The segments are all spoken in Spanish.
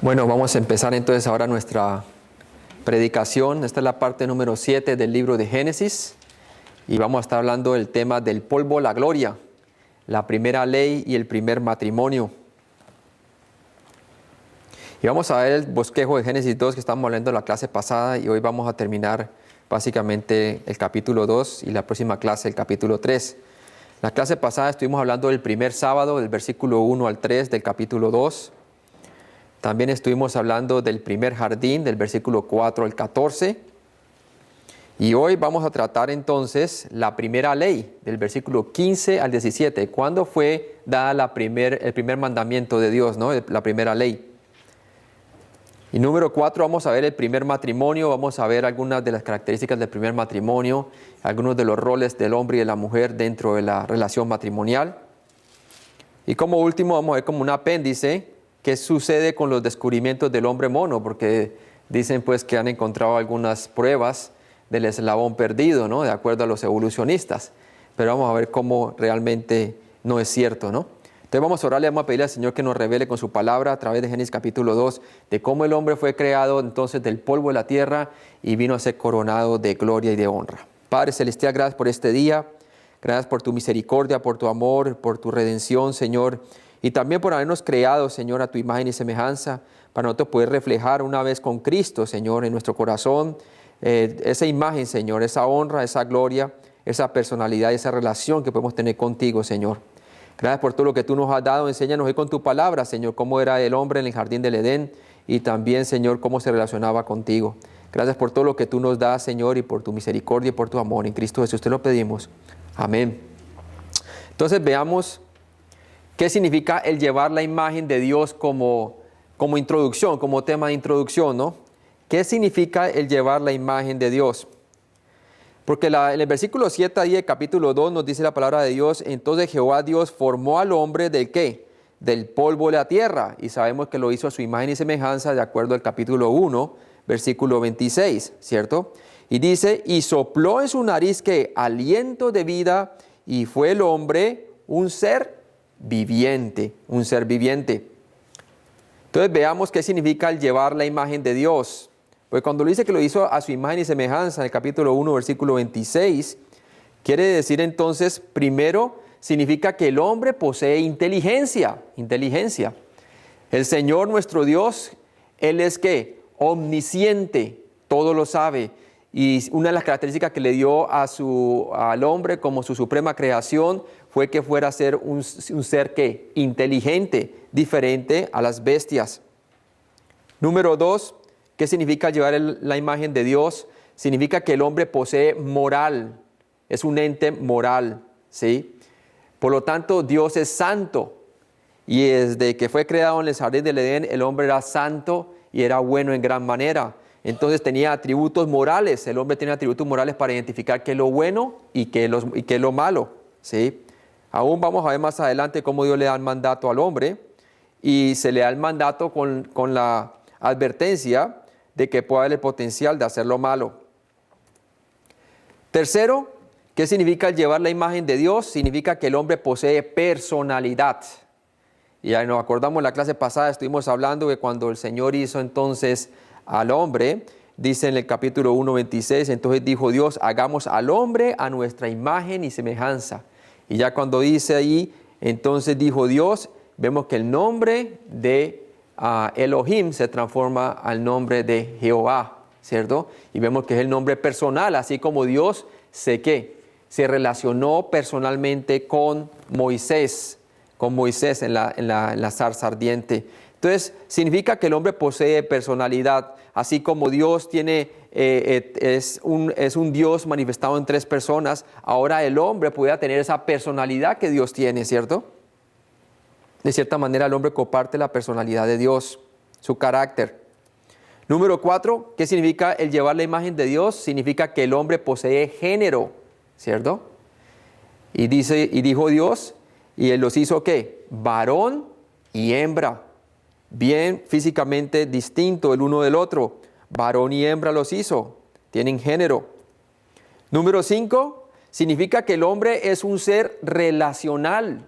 Bueno, vamos a empezar entonces ahora nuestra predicación. Esta es la parte número 7 del libro de Génesis y vamos a estar hablando del tema del polvo, la gloria, la primera ley y el primer matrimonio. Y vamos a ver el bosquejo de Génesis 2 que estamos hablando en la clase pasada y hoy vamos a terminar básicamente el capítulo 2 y la próxima clase el capítulo 3. La clase pasada estuvimos hablando del primer sábado, del versículo 1 al 3 del capítulo 2. También estuvimos hablando del primer jardín, del versículo 4 al 14. Y hoy vamos a tratar entonces la primera ley, del versículo 15 al 17. ¿Cuándo fue dada el primer mandamiento de Dios, ¿no? La primera ley? Y número 4, vamos a ver el primer matrimonio, vamos a ver algunas de las características del primer matrimonio, algunos de los roles del hombre y de la mujer dentro de la relación matrimonial. Y como último vamos a ver como un apéndice qué sucede con los descubrimientos del hombre mono, porque dicen pues que han encontrado algunas pruebas del eslabón perdido, ¿no? De acuerdo a los evolucionistas. Pero vamos a ver cómo realmente no es cierto, ¿no? Entonces vamos a orarle, vamos a pedirle al Señor que nos revele con su palabra a través de Génesis capítulo 2, de cómo el hombre fue creado entonces del polvo de la tierra y vino a ser coronado de gloria y de honra. Padre Celestial, gracias por este día, gracias por tu misericordia, por tu amor, por tu redención, Señor, y también por habernos creado, Señor, a tu imagen y semejanza, para nosotros poder reflejar una vez con Cristo, Señor, en nuestro corazón, esa imagen, Señor, esa honra, esa gloria, esa personalidad, esa relación que podemos tener contigo, Señor. Gracias por todo lo que tú nos has dado. Enséñanos hoy con tu palabra, Señor, cómo era el hombre en el jardín del Edén y también, Señor, cómo se relacionaba contigo. Gracias por todo lo que tú nos das, Señor, y por tu misericordia y por tu amor. En Cristo Jesús te lo pedimos. Amén. Entonces veamos qué significa el llevar la imagen de Dios como introducción, como tema de introducción, ¿no? ¿Qué significa el llevar la imagen de Dios? Porque en el versículo 7 ahí del capítulo 2 nos dice la palabra de Dios: entonces Jehová Dios formó al hombre ¿del qué? Del polvo de la tierra. Y sabemos que lo hizo a su imagen y semejanza de acuerdo al capítulo 1, versículo 26, ¿cierto? Y dice, y sopló en su nariz ¿qué? Aliento de vida, y fue el hombre un ser viviente, un ser viviente. Entonces veamos qué significa el llevar la imagen de Dios. Pues cuando lo dice que lo hizo a su imagen y semejanza, en el capítulo 1, versículo 26, quiere decir entonces, primero, significa que el hombre posee inteligencia. El Señor nuestro Dios, Él es ¿qué? Omnisciente, todo lo sabe. Y una de las características que le dio al hombre como su suprema creación fue que fuera a ser un ser ¿qué? Inteligente, diferente a las bestias. Número 2, ¿qué significa llevar la imagen de Dios? Significa que el hombre posee moral, es un ente moral, ¿sí? Por lo tanto, Dios es santo. Y desde que fue creado en el jardín del Edén, el hombre era santo y era bueno en gran manera. Entonces tenía atributos morales, el hombre tiene atributos morales para identificar qué es lo bueno y qué es lo malo, ¿sí? Aún vamos a ver más adelante cómo Dios le da el mandato al hombre y se le da el mandato con la advertencia de que puede haber el potencial de hacer lo malo. Tercero, ¿qué significa llevar la imagen de Dios? Significa que el hombre posee personalidad. Y ya nos acordamos en la clase pasada, estuvimos hablando que cuando el Señor hizo entonces al hombre, dice en el capítulo 1, 26, entonces dijo Dios, hagamos al hombre a nuestra imagen y semejanza. Y ya cuando dice ahí, entonces dijo Dios, vemos que el nombre de Elohim se transforma al nombre de Jehová, ¿cierto? Y vemos que es el nombre personal, así como Dios se relacionó personalmente con Moisés en la zarza ardiente. Entonces, significa que el hombre posee personalidad, así como Dios es un Dios manifestado en tres personas, ahora el hombre puede tener esa personalidad que Dios tiene, ¿cierto? De cierta manera, el hombre comparte la personalidad de Dios, su carácter. Número 4, ¿qué significa el llevar la imagen de Dios? Significa que el hombre posee género, ¿cierto? Y dijo Dios, y Él los hizo ¿qué? Varón y hembra. Bien físicamente distinto el uno del otro. Varón y hembra los hizo. Tienen género. Número 5, significa que el hombre es un ser relacional.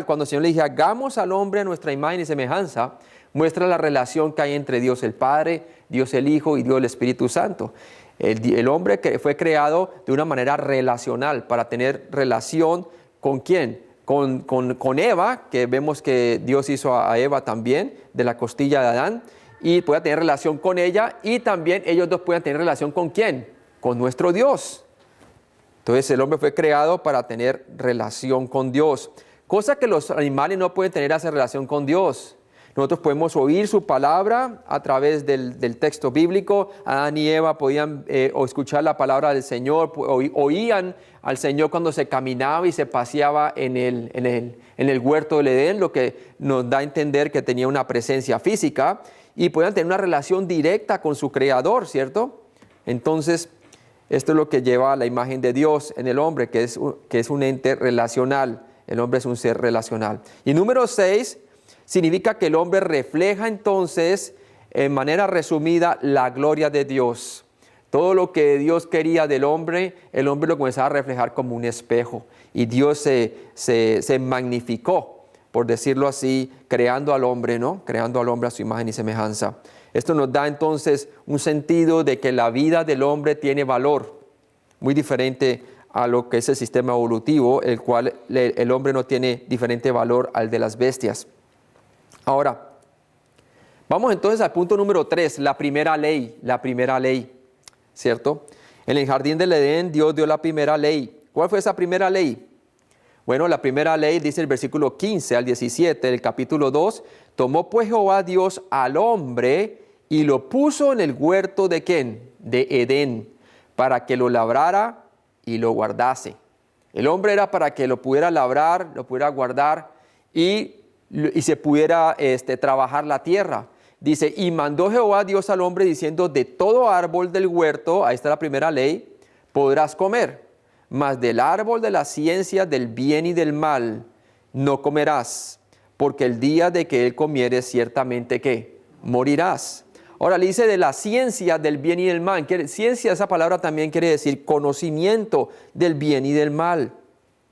Cuando el Señor le dice, hagamos al hombre a nuestra imagen y semejanza, muestra la relación que hay entre Dios el Padre, Dios el Hijo y Dios el Espíritu Santo. El hombre que fue creado de una manera relacional, para tener relación ¿con quién? Con Eva, que vemos que Dios hizo a Eva también, de la costilla de Adán, y pueda tener relación con ella, y también ellos dos puedan tener relación ¿con quién? Con nuestro Dios. Entonces el hombre fue creado para tener relación con Dios, cosa que los animales no pueden tener esa relación con Dios. Nosotros podemos oír su palabra a través del texto bíblico. Adán y Eva podían escuchar la palabra del Señor, oían al Señor cuando se caminaba y se paseaba en el huerto del Edén, lo que nos da a entender que tenía una presencia física, y podían tener una relación directa con su Creador, ¿cierto? Entonces, esto es lo que lleva a la imagen de Dios en el hombre, que es un ente relacional. El hombre es un ser relacional. Y número 6, significa que el hombre refleja entonces, en manera resumida, la gloria de Dios. Todo lo que Dios quería del hombre, el hombre lo comenzaba a reflejar como un espejo. Y Dios se magnificó, por decirlo así, creando al hombre, ¿no? Creando al hombre a su imagen y semejanza. Esto nos da entonces un sentido de que la vida del hombre tiene valor, muy diferente a lo que es el sistema evolutivo, el cual el hombre no tiene diferente valor al de las bestias. Ahora, vamos entonces al punto número 3, la primera ley, ¿cierto? En el jardín del Edén Dios dio la primera ley. ¿Cuál fue esa primera ley? Bueno, la primera ley dice el versículo 15 al 17 del capítulo 2, tomó pues Jehová Dios al hombre y lo puso en el huerto ¿de quién? De Edén, para que lo labrara y lo guardase. El hombre era para que lo pudiera labrar, lo pudiera guardar y se pudiera trabajar la tierra. Dice, y mandó Jehová Dios al hombre diciendo, de todo árbol del huerto, ahí está la primera ley, podrás comer, mas del árbol de la ciencia del bien y del mal no comerás, porque el día de que él comieres ciertamente ¿qué? Morirás. Ahora le dice de la ciencia del bien y del mal. Ciencia, esa palabra también quiere decir conocimiento del bien y del mal.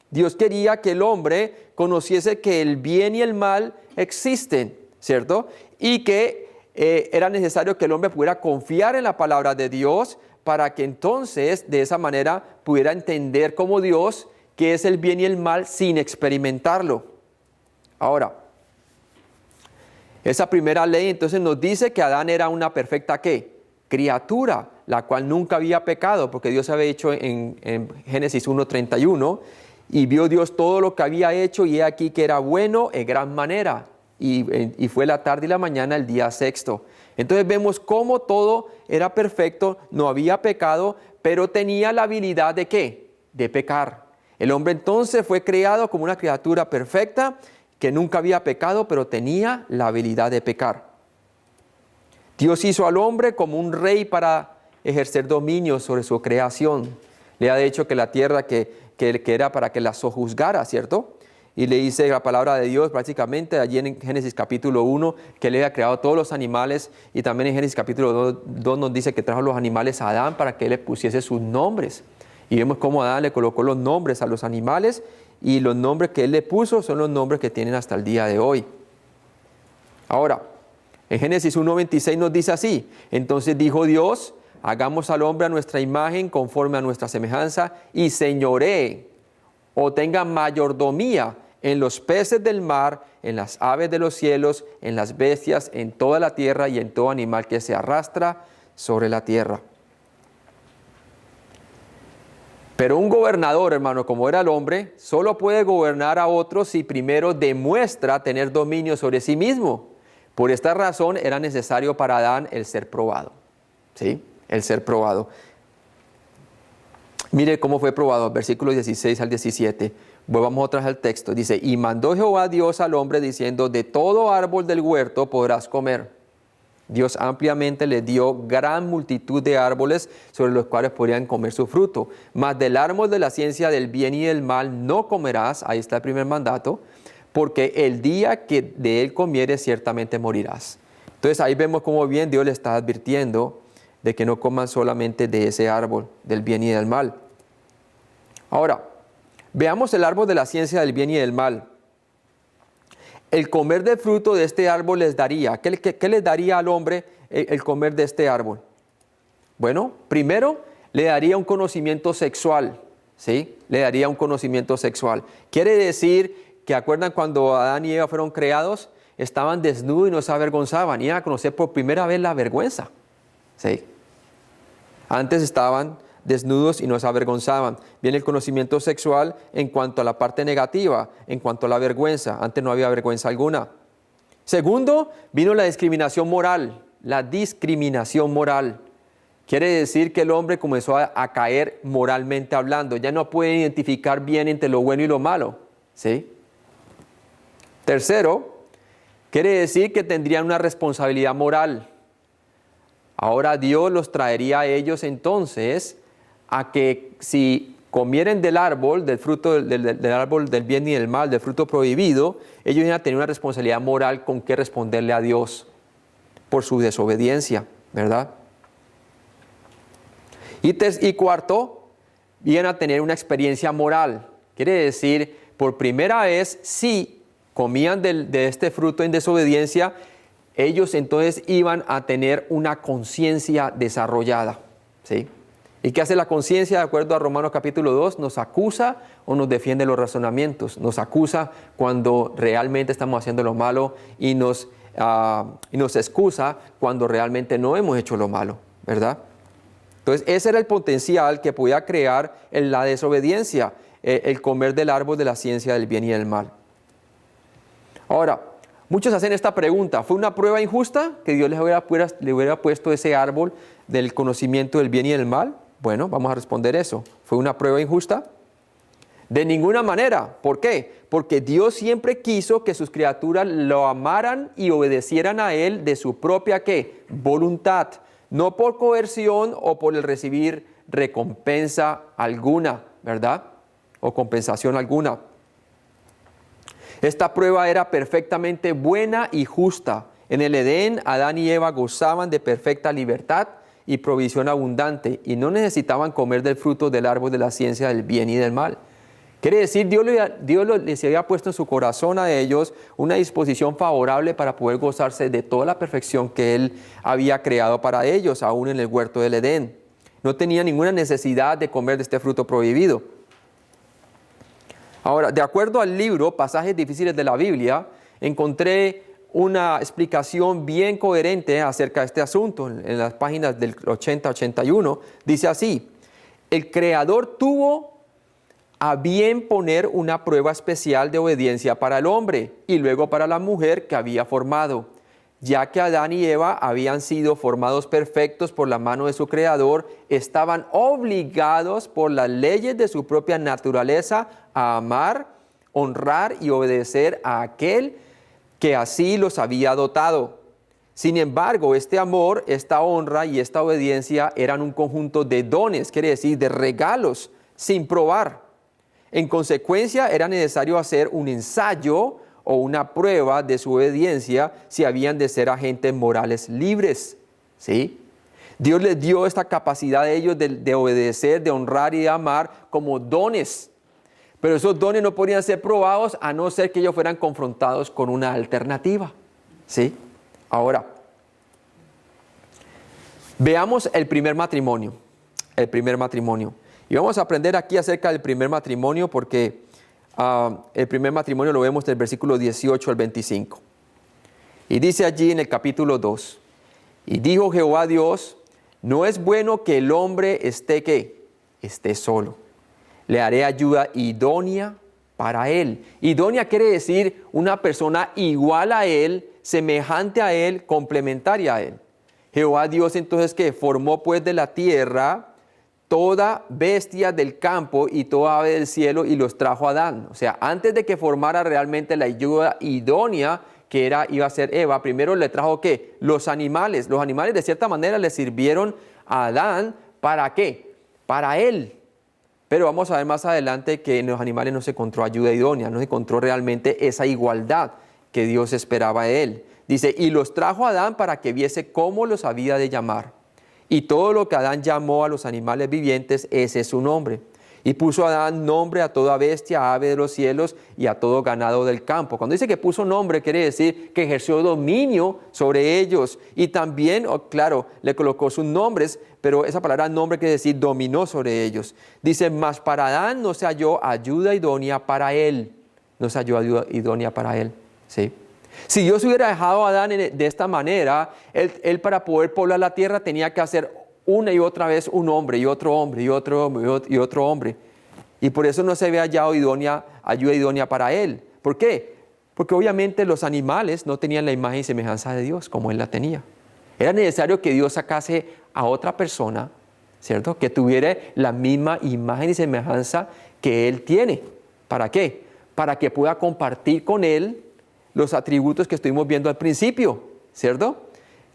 Dios quería que el hombre conociese que el bien y el mal existen, ¿cierto? Y que era necesario que el hombre pudiera confiar en la palabra de Dios para que entonces de esa manera pudiera entender como Dios qué es el bien y el mal sin experimentarlo. Ahora, esa primera ley entonces nos dice que Adán era una perfecta ¿qué? Criatura, la cual nunca había pecado, porque Dios había hecho en Génesis 1:31, y vio Dios todo lo que había hecho, y he aquí que era bueno en gran manera, y fue la tarde y la mañana el día sexto. Entonces vemos cómo todo era perfecto, no había pecado, pero tenía la habilidad ¿de qué? De pecar. El hombre entonces fue creado como una criatura perfecta, que nunca había pecado, pero tenía la habilidad de pecar. Dios hizo al hombre como un rey para ejercer dominio sobre su creación. Le ha dicho que la tierra que era para que la sojuzgara, ¿cierto? Y le dice la palabra de Dios prácticamente allí en Génesis capítulo 1 que él había creado todos los animales, y también en Génesis capítulo 2 nos dice que trajo los animales a Adán para que él le pusiese sus nombres. Y vemos cómo Adán le colocó los nombres a los animales, y los nombres que él le puso son los nombres que tienen hasta el día de hoy. Ahora, en Génesis 1:26 nos dice así, entonces dijo Dios, hagamos al hombre a nuestra imagen conforme a nuestra semejanza y señoree o tenga mayordomía en los peces del mar, en las aves de los cielos, en las bestias, en toda la tierra y en todo animal que se arrastra sobre la tierra. Pero un gobernador, hermano, como era el hombre, solo puede gobernar a otros si primero demuestra tener dominio sobre sí mismo. Por esta razón era necesario para Adán el ser probado. ¿Sí? El ser probado. Mire cómo fue probado, versículos 16 al 17. Volvamos otra vez al texto. Dice, y mandó Jehová Dios al hombre diciendo, de todo árbol del huerto podrás comer. Dios ampliamente le dio gran multitud de árboles sobre los cuales podrían comer su fruto. Mas del árbol de la ciencia del bien y del mal no comerás, ahí está el primer mandato, porque el día que de él comieres ciertamente morirás. Entonces ahí vemos cómo bien Dios le está advirtiendo de que no coman solamente de ese árbol del bien y del mal. Ahora, veamos el árbol de la ciencia del bien y del mal. el comer del fruto de este árbol les daría? ¿Qué les daría al hombre el comer de este árbol? Bueno, primero le daría un conocimiento sexual, ¿sí? Le daría un conocimiento sexual. Quiere decir que, ¿acuerdan cuando Adán y Eva fueron creados? Estaban desnudos y no se avergonzaban. Iban a conocer por primera vez la vergüenza, ¿sí? Antes estaban desnudos y no se avergonzaban. Viene el conocimiento sexual en cuanto a la parte negativa, en cuanto a la vergüenza. Antes no había vergüenza alguna. Segundo, vino la discriminación moral. La discriminación moral. Quiere decir que el hombre comenzó a caer moralmente hablando. Ya no puede identificar bien entre lo bueno y lo malo, ¿sí? Tercero, quiere decir que tendrían una responsabilidad moral. Ahora Dios los traería a ellos entonces a que si comieren del árbol, del fruto del árbol del bien y del mal, del fruto prohibido, ellos iban a tener una responsabilidad moral con que responderle a Dios por su desobediencia, ¿verdad? Y cuarto, iban a tener una experiencia moral. Quiere decir, por primera vez, si comían de este fruto en desobediencia, ellos entonces iban a tener una conciencia desarrollada, ¿sí? ¿Y qué hace la conciencia? De acuerdo a Romanos capítulo 2, nos acusa o nos defiende los razonamientos. Nos acusa cuando realmente estamos haciendo lo malo y nos excusa cuando realmente no hemos hecho lo malo, ¿verdad? Entonces, ese era el potencial que podía crear en la desobediencia, el comer del árbol de la ciencia del bien y del mal. Ahora, muchos hacen esta pregunta: ¿fue una prueba injusta que Dios les hubiera puesto ese árbol del conocimiento del bien y del mal? Bueno, vamos a responder eso. ¿Fue una prueba injusta? De ninguna manera. ¿Por qué? Porque Dios siempre quiso que sus criaturas lo amaran y obedecieran a Él de su propia, ¿qué? Voluntad. No por coerción o por el recibir recompensa alguna, ¿verdad? O compensación alguna. Esta prueba era perfectamente buena y justa. En el Edén, Adán y Eva gozaban de perfecta libertad y provisión abundante y no necesitaban comer del fruto del árbol de la ciencia del bien y del mal. Quiere decir, Dios les había puesto en su corazón a ellos una disposición favorable para poder gozarse de toda la perfección que Él había creado para ellos, aún en el huerto del Edén. No tenían ninguna necesidad de comer de este fruto prohibido. Ahora, de acuerdo al libro Pasajes Difíciles de la Biblia, encontré una explicación bien coherente acerca de este asunto. En las páginas del 80-81, dice así: el Creador tuvo a bien poner una prueba especial de obediencia para el hombre y luego para la mujer que había formado, ya que Adán y Eva habían sido formados perfectos por la mano de su Creador, estaban obligados por las leyes de su propia naturaleza a amar, honrar y obedecer a aquel que así los había dotado. Sin embargo, este amor, esta honra y esta obediencia eran un conjunto de dones, quiere decir de regalos, sin probar. En consecuencia, era necesario hacer un ensayo o una prueba de su obediencia si habían de ser agentes morales libres, ¿sí? Dios les dio esta capacidad a ellos de obedecer, de honrar y de amar como dones. Pero esos dones no podían ser probados a no ser que ellos fueran confrontados con una alternativa, ¿sí? Ahora, veamos el primer matrimonio. El primer matrimonio. Y vamos a aprender aquí acerca del primer matrimonio porque el primer matrimonio lo vemos del versículo 18 al 25. Y dice allí en el capítulo 2: y dijo Jehová Dios, no es bueno que el hombre esté, ¿qué? Esté solo. Le haré ayuda idónea para él. Idónea quiere decir una persona igual a él, semejante a él, complementaria a él. Jehová Dios entonces, ¿qué? Formó pues de la tierra toda bestia del campo y toda ave del cielo y los trajo a Adán. O sea, antes de que formara realmente la ayuda idónea que iba a ser Eva, primero le trajo ¿qué? Los animales. Los animales de cierta manera le sirvieron a Adán. ¿Para qué? Para él. Pero vamos a ver más adelante que en los animales no se encontró ayuda idónea, no se encontró realmente esa igualdad que Dios esperaba de él. Dice, y los trajo a Adán para que viese cómo los había de llamar. Y todo lo que Adán llamó a los animales vivientes, ese es su nombre. Y puso Adán nombre a toda bestia, a ave de los cielos y a todo ganado del campo. Cuando dice que puso nombre, quiere decir que ejerció dominio sobre ellos. Y también, claro, le colocó sus nombres, pero esa palabra nombre quiere decir dominó sobre ellos. Dice, mas para Adán no se halló ayuda idónea para él. No se halló ayuda idónea para él. ¿Sí? Si Dios hubiera dejado a Adán de esta manera, él para poder poblar la tierra tenía que hacer una y otra vez un hombre y otro hombre y otro hombre y otro hombre. Y por eso no se había hallado ayuda idónea para él. ¿Por qué? Porque obviamente los animales no tenían la imagen y semejanza de Dios como él la tenía. Era necesario que Dios sacase a otra persona, ¿cierto? Que tuviera la misma imagen y semejanza que él tiene. ¿Para qué? Para que pueda compartir con él los atributos que estuvimos viendo al principio, ¿cierto?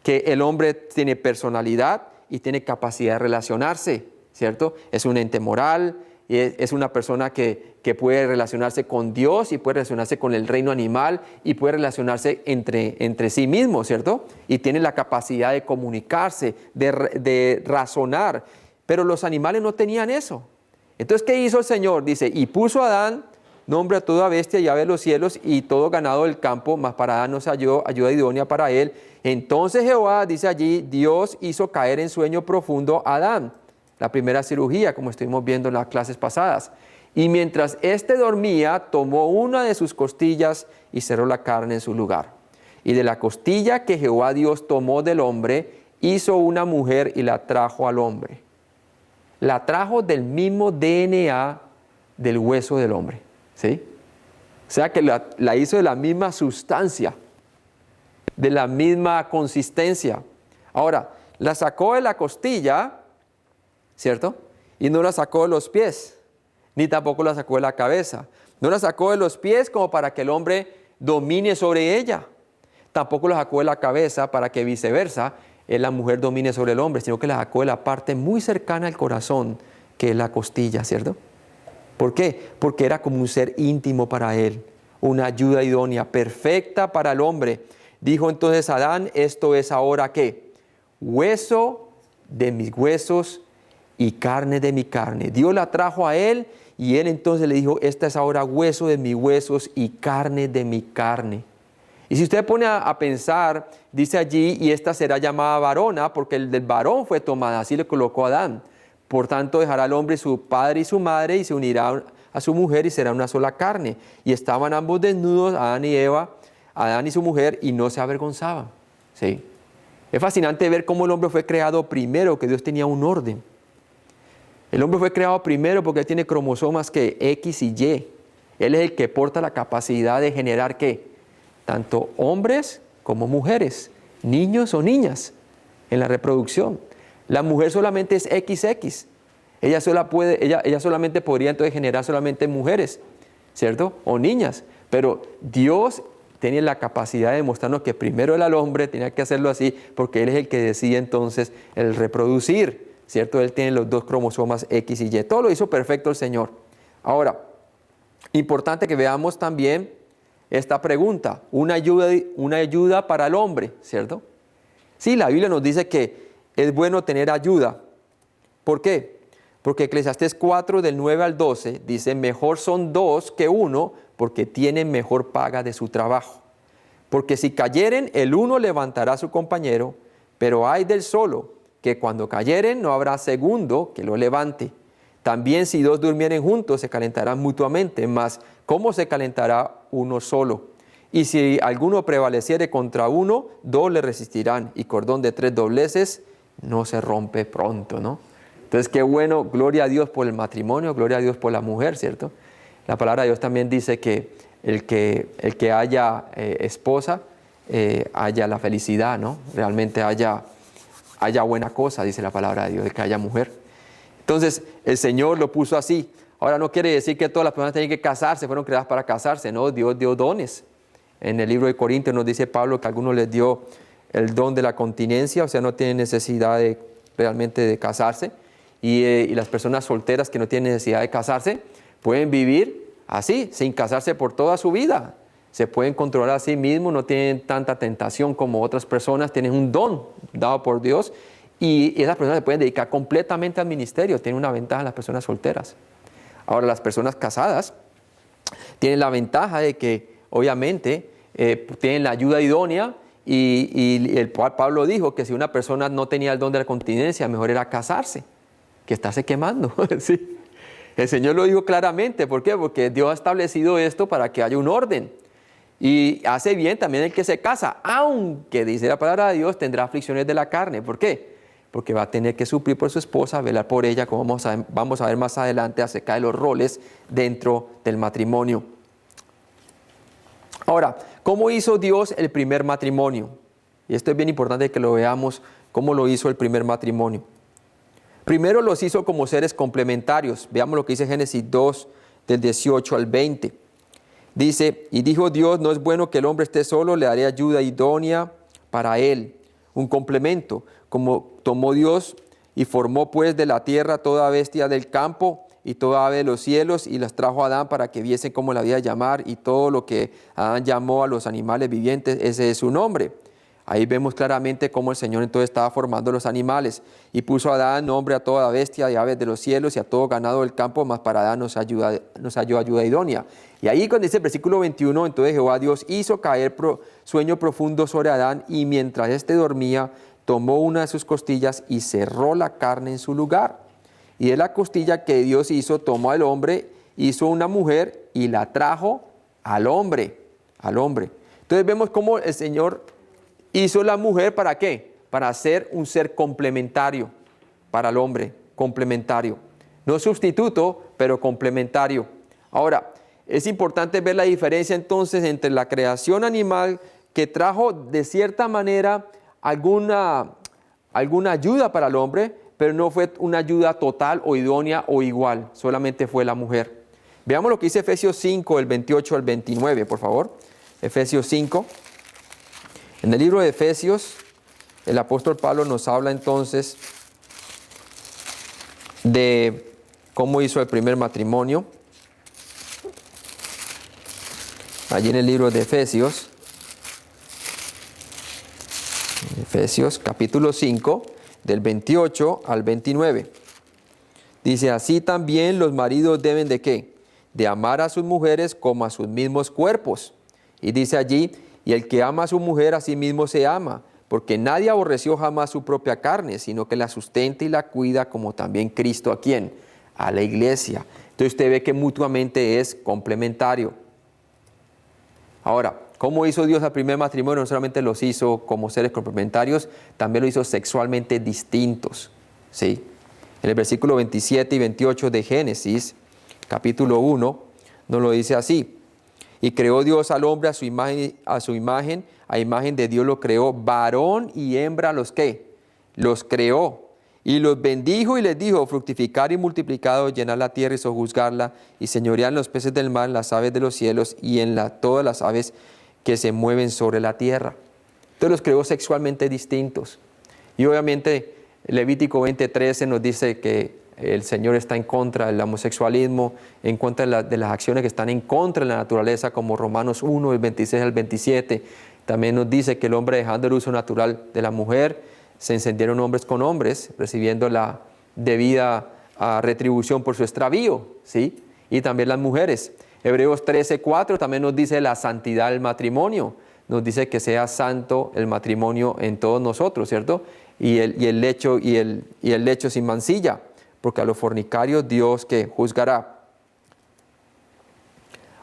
Que el hombre tiene personalidad y tiene capacidad de relacionarse, ¿cierto? Es un ente moral, y es una persona que puede relacionarse con Dios y puede relacionarse con el reino animal y puede relacionarse entre sí mismo, ¿cierto? Y tiene la capacidad de comunicarse, de razonar, pero los animales no tenían eso. Entonces, ¿qué hizo el Señor? Dice, y puso a Adán nombre a toda bestia y ave de los cielos y todo ganado del campo, mas para Adán no se halló ayuda idónea para él. Entonces Jehová, dice allí, Dios hizo caer en sueño profundo a Adán. La primera cirugía, como estuvimos viendo en las clases pasadas. Y mientras éste dormía, tomó una de sus costillas y cerró la carne en su lugar. Y de la costilla que Jehová Dios tomó del hombre, hizo una mujer y la trajo al hombre. La trajo del mismo DNA del hueso del hombre. ¿Sí? O sea que la hizo de la misma sustancia, de la misma consistencia. Ahora, la sacó de la costilla, ¿cierto? Y no la sacó de los pies, ni tampoco la sacó de la cabeza. No la sacó de los pies como para que el hombre domine sobre ella. Tampoco la sacó de la cabeza para que viceversa la mujer domine sobre el hombre, sino que la sacó de la parte muy cercana al corazón, que es la costilla, ¿cierto? ¿Por qué? Porque era como un ser íntimo para él, una ayuda idónea, perfecta para el hombre. Dijo entonces Adán, esto es ahora ¿qué? Hueso de mis huesos y carne de mi carne. Dios la trajo a él y él entonces le dijo, esta es ahora hueso de mis huesos y carne de mi carne. Y si usted pone a pensar, dice allí, y esta será llamada varona, porque el del varón fue tomada, así le colocó a Adán. Por tanto, dejará al hombre su padre y su madre y se unirá a su mujer y será una sola carne. Y estaban ambos desnudos, Adán y Eva, Adán y su mujer, y no se avergonzaban. ¿Sí? Es fascinante ver cómo el hombre fue creado primero, que Dios tenía un orden. El hombre fue creado primero porque él tiene cromosomas que X y Y. Él es el que porta la capacidad de generar ¿qué? Tanto hombres como mujeres, niños o niñas en la reproducción. La mujer solamente es XX. Ella solamente podría entonces generar solamente mujeres, ¿cierto? O niñas. Pero Dios tiene la capacidad de mostrarnos que primero era el hombre, tenía que hacerlo así, porque Él es el que decide entonces el reproducir, ¿cierto? Él tiene los dos cromosomas X y Y. Todo lo hizo perfecto el Señor. Ahora, importante que veamos también esta pregunta, una ayuda para el hombre, ¿cierto? Sí, la Biblia nos dice que es bueno tener ayuda. ¿Por qué? Porque Eclesiastés 4, del 9 al 12, dice, mejor son dos que uno, porque tienen mejor paga de su trabajo. Porque si cayeren, el uno levantará a su compañero, pero ay del solo, que cuando cayeren no habrá segundo que lo levante. También si dos durmieren juntos, se calentarán mutuamente, mas ¿cómo se calentará uno solo? Y si alguno prevaleciere contra uno, dos le resistirán, y cordón de 3 dobleces no se rompe pronto, ¿no? Entonces, qué bueno, gloria a Dios por el matrimonio, gloria a Dios por la mujer, ¿cierto? La palabra de Dios también dice que el que haya esposa, haya la felicidad, ¿no? Realmente haya buena cosa, dice la palabra de Dios, de que haya mujer. Entonces, el Señor lo puso así. Ahora, no quiere decir que todas las personas tienen que casarse, fueron creadas para casarse, ¿no? Dios dio dones. En el libro de Corintios nos dice Pablo que a algunos les dio el don de la continencia, o sea, no tienen necesidad realmente de casarse. Y las personas solteras que no tienen necesidad de casarse pueden vivir así, sin casarse por toda su vida. Se pueden controlar a sí mismos, no tienen tanta tentación como otras personas, tienen un don dado por Dios y esas personas se pueden dedicar completamente al ministerio, tienen una ventaja las personas solteras. Ahora, las personas casadas tienen la ventaja de que, obviamente, tienen la ayuda idónea y Pablo dijo que si una persona no tenía el don de la continencia, mejor era casarse que estarse quemando. Sí. El Señor lo dijo claramente. ¿Por qué? Porque Dios ha establecido esto para que haya un orden. Y hace bien también el que se casa, aunque dice la palabra de Dios, tendrá aflicciones de la carne. ¿Por qué? Porque va a tener que suplir por su esposa, velar por ella, como vamos a ver más adelante acerca de los roles dentro del matrimonio. Ahora, ¿cómo hizo Dios el primer matrimonio? Y esto es bien importante que lo veamos, cómo lo hizo el primer matrimonio. Primero los hizo como seres complementarios. Veamos lo que dice Génesis 2, del 18 al 20. Dice, y dijo Dios, no es bueno que el hombre esté solo, le daré ayuda idónea para él, un complemento. Como tomó Dios y formó pues de la tierra toda bestia del campo y toda ave de los cielos y las trajo a Adán para que viesen cómo la había de llamar, y todo lo que Adán llamó a los animales vivientes, ese es su nombre. Ahí vemos claramente cómo el Señor entonces estaba formando los animales y puso a Adán nombre a toda bestia y aves de los cielos y a todo ganado del campo, mas para Adán nos halló ayuda idónea. Y ahí cuando dice el versículo 21, entonces Jehová Dios hizo caer sueño profundo sobre Adán, y mientras éste dormía, tomó una de sus costillas y cerró la carne en su lugar. Y de la costilla que Dios hizo, tomó al hombre, hizo una mujer y la trajo al hombre. Entonces vemos cómo el Señor hizo la mujer, ¿para qué? Para ser un ser complementario para el hombre, complementario. No sustituto, pero complementario. Ahora, es importante ver la diferencia entonces entre la creación animal, que trajo de cierta manera alguna ayuda para el hombre, pero no fue una ayuda total o idónea o igual, solamente fue la mujer. Veamos lo que dice Efesios 5, del 28 al 29, por favor. Efesios 5. En el libro de Efesios, el apóstol Pablo nos habla entonces de cómo hizo el primer matrimonio. Allí en el libro de Efesios capítulo 5, del 28 al 29. Dice, así también los maridos deben de ¿qué? De amar a sus mujeres como a sus mismos cuerpos. Y dice allí, y el que ama a su mujer a sí mismo se ama, porque nadie aborreció jamás su propia carne, sino que la sustenta y la cuida, como también Cristo, ¿a quién? A la iglesia. Entonces usted ve que mutuamente es complementario. Ahora, ¿cómo hizo Dios el primer matrimonio? No solamente los hizo como seres complementarios, también lo hizo sexualmente distintos. ¿Sí? En el versículo 27 y 28 de Génesis, capítulo 1, nos lo dice así. Y creó Dios al hombre a su imagen, a imagen de Dios lo creó, varón y hembra los ¿qué? Los creó. Y los bendijo y les dijo, fructificar y multiplicados, llenar la tierra y sojuzgarla, y señorear en los peces del mar, las aves de los cielos y en todas las aves que se mueven sobre la tierra. Entonces los creó sexualmente distintos. Y obviamente Levítico 20:13 nos dice que el Señor está en contra del homosexualismo, en contra de las acciones que están en contra de la naturaleza, como Romanos 1, del 26 al 27. También nos dice que el hombre, dejando el uso natural de la mujer, se encendieron hombres con hombres, recibiendo la debida retribución por su extravío, ¿sí? Y también las mujeres. Hebreos 13:4 también nos dice la santidad del matrimonio. Nos dice que sea santo el matrimonio en todos nosotros, ¿cierto? Y el lecho sin mancilla, porque a los fornicarios Dios que juzgará.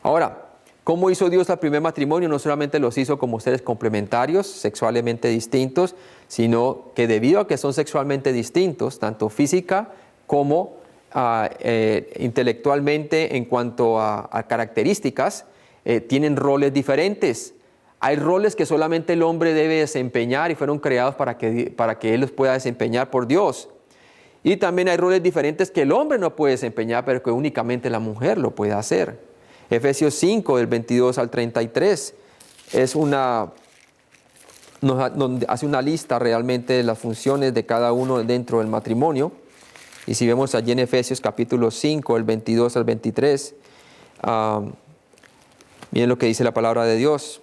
Ahora, ¿cómo hizo Dios el primer matrimonio? No solamente los hizo como seres complementarios, sexualmente distintos, sino que debido a que son sexualmente distintos, tanto física como intelectualmente en cuanto a características, tienen roles diferentes. Hay roles que solamente el hombre debe desempeñar y fueron creados para que él los pueda desempeñar por Dios. Y también hay roles diferentes que el hombre no puede desempeñar, pero que únicamente la mujer lo puede hacer. Efesios 5, del 22 al 33, nos hace una lista realmente de las funciones de cada uno dentro del matrimonio. Y si vemos allí en Efesios capítulo 5, del 22 al 23, miren lo que dice la palabra de Dios.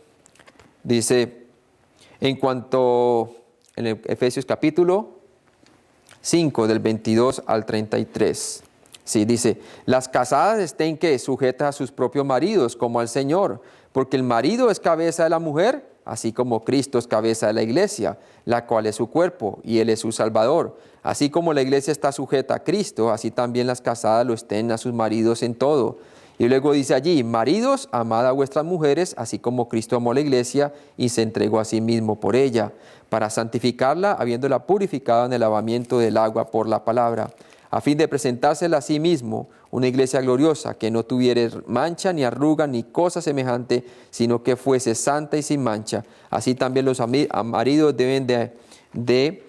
Dice, en Efesios capítulo 5, del 22 al 33. Sí, dice, las casadas estén que sujetas a sus propios maridos como al Señor, porque el marido es cabeza de la mujer, así como Cristo es cabeza de la iglesia, la cual es su cuerpo y Él es su Salvador. Así como la iglesia está sujeta a Cristo, así también las casadas lo estén a sus maridos en todo. Y luego dice allí, maridos, amad a vuestras mujeres, así como Cristo amó la iglesia y se entregó a sí mismo por ella, para santificarla, habiéndola purificado en el lavamiento del agua por la palabra, a fin de presentársela a sí mismo, una iglesia gloriosa, que no tuviere mancha, ni arruga, ni cosa semejante, sino que fuese santa y sin mancha. Así también los maridos deben de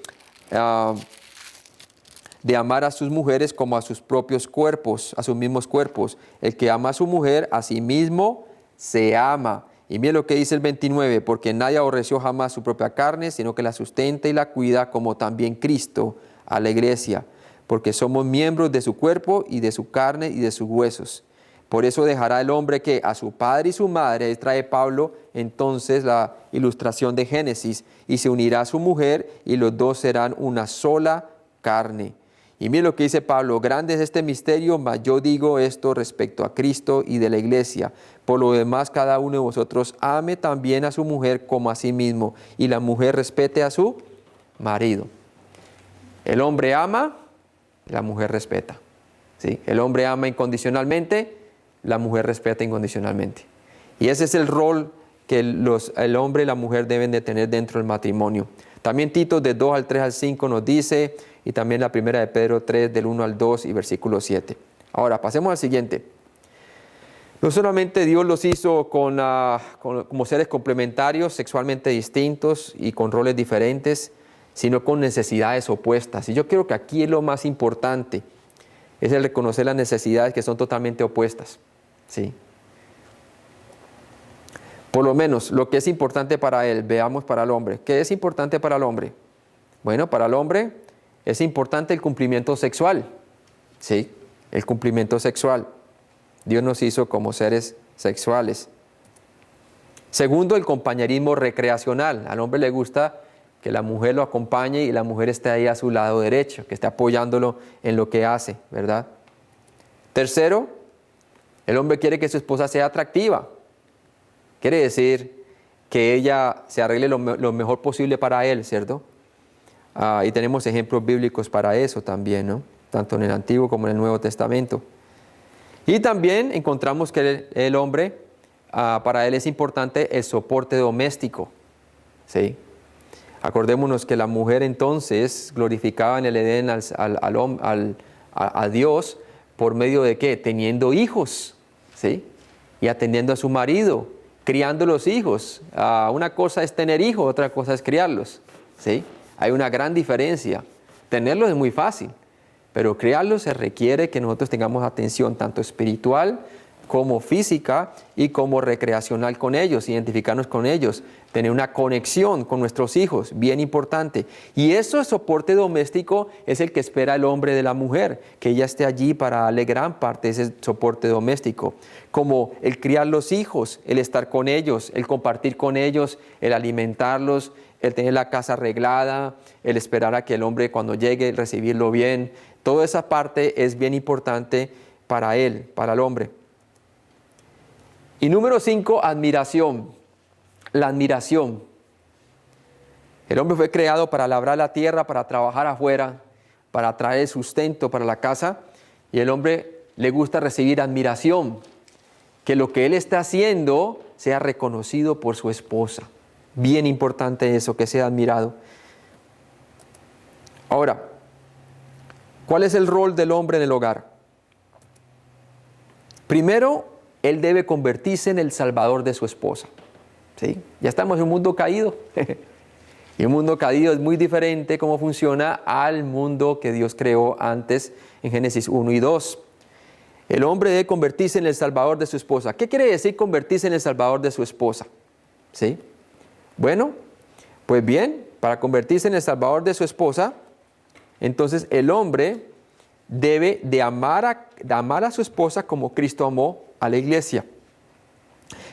amar a sus mujeres como a sus propios cuerpos, a sus mismos cuerpos. El que ama a su mujer, a sí mismo se ama. Y miren lo que dice el 29, porque nadie aborreció jamás su propia carne, sino que la sustenta y la cuida, como también Cristo a la iglesia, porque somos miembros de su cuerpo y de su carne y de sus huesos. Por eso dejará el hombre que a su padre y su madre, trae Pablo entonces la ilustración de Génesis, y se unirá a su mujer, y los dos serán una sola carne. Y mire lo que dice Pablo, grande es este misterio, mas yo digo esto respecto a Cristo y de la iglesia. Por lo demás, cada uno de vosotros ame también a su mujer como a sí mismo, y la mujer respete a su marido. El hombre ama, la mujer respeta. ¿Sí? El hombre ama incondicionalmente, la mujer respeta incondicionalmente. Y ese es el rol que el hombre y la mujer deben de tener dentro del matrimonio. También Tito de 2 al 3 al 5 nos dice, y también la primera de Pedro 3 del 1 al 2 y versículo 7. Ahora, pasemos al siguiente. No solamente Dios los hizo como seres complementarios, sexualmente distintos y con roles diferentes, sino con necesidades opuestas. Y yo creo que aquí es lo más importante, es el reconocer las necesidades que son totalmente opuestas. ¿Sí? Por lo menos lo que es importante para él, veamos para el hombre. ¿Qué es importante para el hombre? Bueno, para el hombre es importante el cumplimiento sexual. ¿Sí? El cumplimiento sexual. Dios nos hizo como seres sexuales. Segundo, el compañerismo recreacional. Al hombre le gusta que la mujer lo acompañe y la mujer esté ahí a su lado derecho, que esté apoyándolo en lo que hace, ¿verdad? Tercero, el hombre quiere que su esposa sea atractiva. Quiere decir que ella se arregle lo mejor posible para él, ¿cierto? Y tenemos ejemplos bíblicos para eso también, ¿no? Tanto en el Antiguo como en el Nuevo Testamento. Y también encontramos que el hombre, para él es importante el soporte doméstico, ¿sí? Acordémonos que la mujer entonces glorificaba en el Edén a Dios por medio de ¿qué? Teniendo hijos, ¿sí? Y atendiendo a su marido, criando los hijos. Una cosa es tener hijos, otra cosa es criarlos, ¿sí? Hay una gran diferencia. Tenerlos es muy fácil, pero criarlos se requiere que nosotros tengamos atención tanto espiritual como física y como recreacional con ellos, identificarnos con ellos, tener una conexión con nuestros hijos, bien importante. Y eso, el soporte doméstico, es el que espera el hombre de la mujer, que ella esté allí para darle gran parte de ese soporte doméstico, como el criar los hijos, el estar con ellos, el compartir con ellos, el alimentarlos, el tener la casa arreglada, el esperar a que el hombre cuando llegue, recibirlo bien. Toda esa parte es bien importante para él, para el hombre. Y número 5, admiración. La admiración. El hombre fue creado para labrar la tierra, para trabajar afuera, para traer el sustento para la casa. Y el hombre le gusta recibir admiración. Que lo que él está haciendo sea reconocido por su esposa. Bien importante eso, que sea admirado. Ahora, ¿cuál es el rol del hombre en el hogar? Primero, él debe convertirse en el salvador de su esposa. ¿Sí? Ya estamos en un mundo caído. Y un mundo caído es muy diferente cómo funciona al mundo que Dios creó antes en Génesis 1 y 2. El hombre debe convertirse en el salvador de su esposa. ¿Qué quiere decir convertirse en el salvador de su esposa? ¿Sí? Bueno, pues bien, para convertirse en el salvador de su esposa, entonces el hombre debe de amar a su esposa como Cristo amó a la iglesia.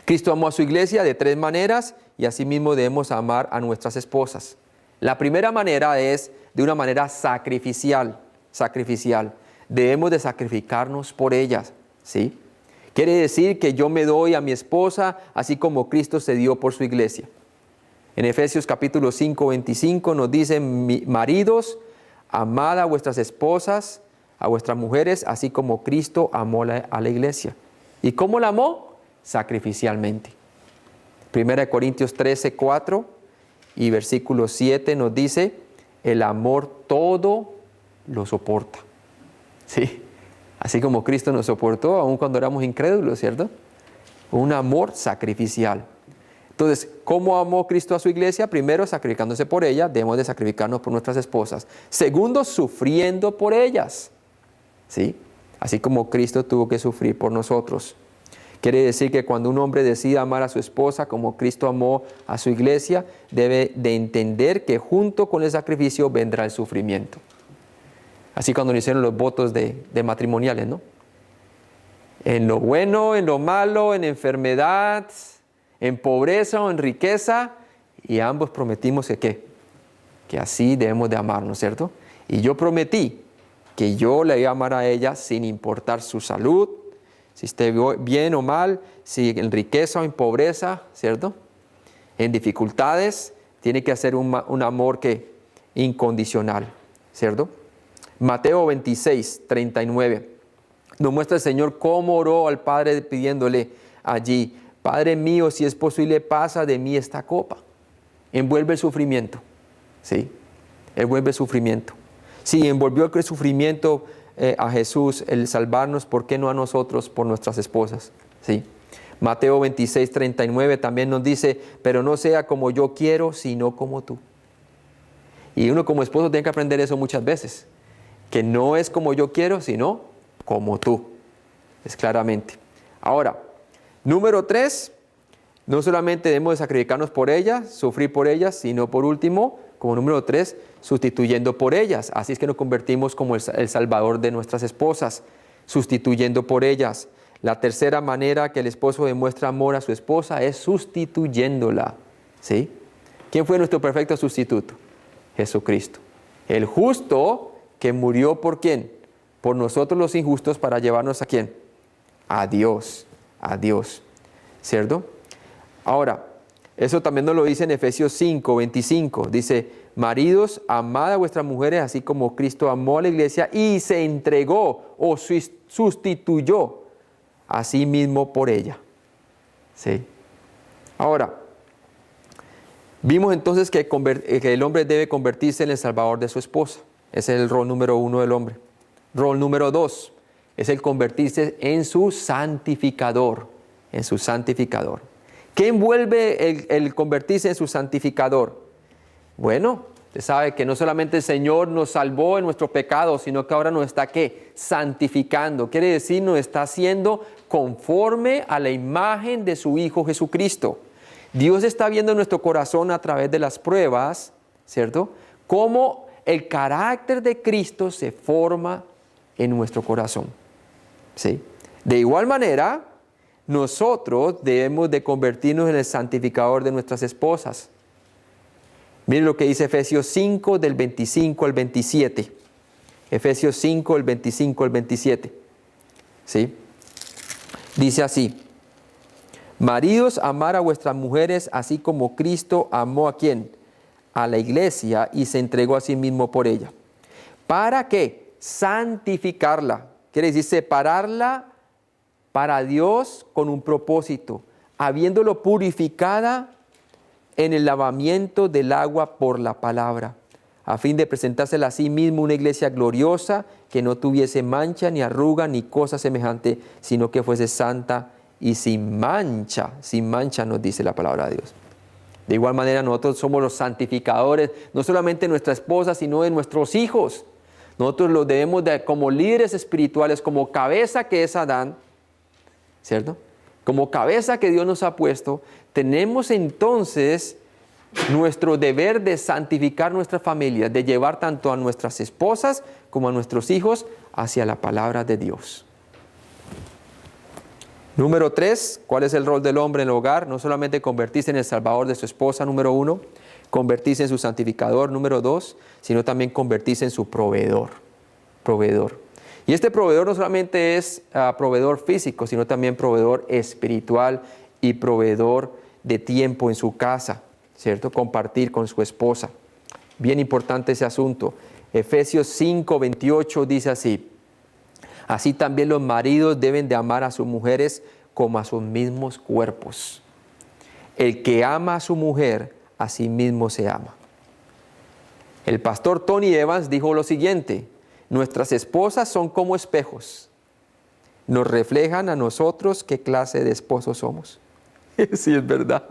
Cristo amó a su iglesia de 3 maneras y asimismo debemos amar a nuestras esposas. La primera manera es de una manera sacrificial, debemos de sacrificarnos por ellas, ¿sí? Quiere decir que yo me doy a mi esposa así como Cristo se dio por su iglesia. En Efesios capítulo 5, 25 nos dice, maridos, amad a vuestras esposas, a vuestras mujeres, así como Cristo amó a la iglesia. ¿Y cómo la amó? Sacrificialmente. 1 Corintios 13, 4 y versículo 7 nos dice, el amor todo lo soporta. Sí, así como Cristo nos soportó, aun cuando éramos incrédulos, ¿cierto? Un amor sacrificial. Entonces, ¿cómo amó Cristo a su iglesia? Primero, sacrificándose por ella, debemos de sacrificarnos por nuestras esposas. Segundo, sufriendo por ellas, ¿sí? Así como Cristo tuvo que sufrir por nosotros. Quiere decir que cuando un hombre decide amar a su esposa como Cristo amó a su iglesia, debe de entender que junto con el sacrificio vendrá el sufrimiento. Así cuando le hicieron los votos de matrimoniales, ¿no? En lo bueno, en lo malo, en enfermedad, en pobreza o en riqueza, y ambos prometimos que ¿qué? Que así debemos de amarnos, ¿cierto? Y yo prometí que yo le iba a amar a ella sin importar su salud, si esté bien o mal, si en riqueza o en pobreza, ¿cierto? En dificultades, tiene que ser un amor que incondicional, ¿cierto? Mateo 26, 39. Nos muestra el Señor cómo oró al Padre pidiéndole allí, Padre mío, si es posible, pasa de mí esta copa. Envuelve el sufrimiento, ¿sí? Envuelve el sufrimiento. Sí, envolvió el sufrimiento a Jesús, el salvarnos, ¿por qué no a nosotros por nuestras esposas? ¿Sí? Mateo 26, 39 también nos dice, pero no sea como yo quiero, sino como tú. Y uno como esposo tiene que aprender eso muchas veces, que no es como yo quiero, sino como tú. Es claramente. Ahora, número 3, no solamente debemos de sacrificarnos por ellas, sufrir por ellas, sino por último, como número 3, sustituyendo por ellas. Así es que nos convertimos como el salvador de nuestras esposas, sustituyendo por ellas. La tercera manera que el esposo demuestra amor a su esposa es sustituyéndola, ¿sí? ¿Quién fue nuestro perfecto sustituto? Jesucristo. El justo que murió ¿por quién? Por nosotros los injustos para llevarnos ¿a quién? A Dios, ¿cierto? Ahora, eso también nos lo dice en Efesios 5, 25. Dice, maridos, amad a vuestras mujeres así como Cristo amó a la iglesia y se entregó o sustituyó a sí mismo por ella. ¿Sí? Ahora, vimos entonces que el hombre debe convertirse en el salvador de su esposa. Ese es el rol número 1 del hombre. Rol número 2 es el convertirse en su santificador. ¿Qué envuelve el convertirse en su santificador? Bueno, usted sabe que no solamente el Señor nos salvó en nuestros pecados, sino que ahora nos está ¿qué? Santificando. Quiere decir, nos está haciendo conforme a la imagen de su Hijo Jesucristo. Dios está viendo en nuestro corazón a través de las pruebas, ¿cierto? Cómo el carácter de Cristo se forma en nuestro corazón, ¿sí? De igual manera, nosotros debemos de convertirnos en el santificador de nuestras esposas. Miren lo que dice Efesios 5 del 25 al 27. Efesios 5 del 25 al 27. ¿Sí? Dice así. Maridos, amar a vuestras mujeres así como Cristo amó ¿a quién? A la iglesia y se entregó a sí mismo por ella. ¿Para qué? Santificarla. Quiere decir separarla para Dios con un propósito, habiéndolo purificada en el lavamiento del agua por la palabra, a fin de presentársela a sí mismo una iglesia gloriosa, que no tuviese mancha, ni arruga, ni cosa semejante, sino que fuese santa y sin mancha nos dice la palabra de Dios. De igual manera nosotros somos los santificadores, no solamente de nuestra esposa, sino de nuestros hijos. Nosotros los debemos de, como líderes espirituales, como cabeza que es Adán, ¿cierto? Como cabeza que Dios nos ha puesto, tenemos entonces nuestro deber de santificar nuestra familia, de llevar tanto a nuestras esposas como a nuestros hijos hacia la palabra de Dios. Número 3, ¿cuál es el rol del hombre en el hogar? No solamente convertirse en el salvador de su esposa, número 1, convertirse en su santificador, número 2, sino también convertirse en su proveedor. Y este proveedor no solamente es proveedor físico, sino también proveedor espiritual y proveedor de tiempo en su casa, ¿cierto? Compartir con su esposa. Bien importante ese asunto. Efesios 5:28 dice así: así también los maridos deben de amar a sus mujeres como a sus mismos cuerpos. El que ama a su mujer, a sí mismo se ama. El pastor Tony Evans dijo lo siguiente: nuestras esposas son como espejos. Nos reflejan a nosotros qué clase de esposos somos. Sí, es verdad.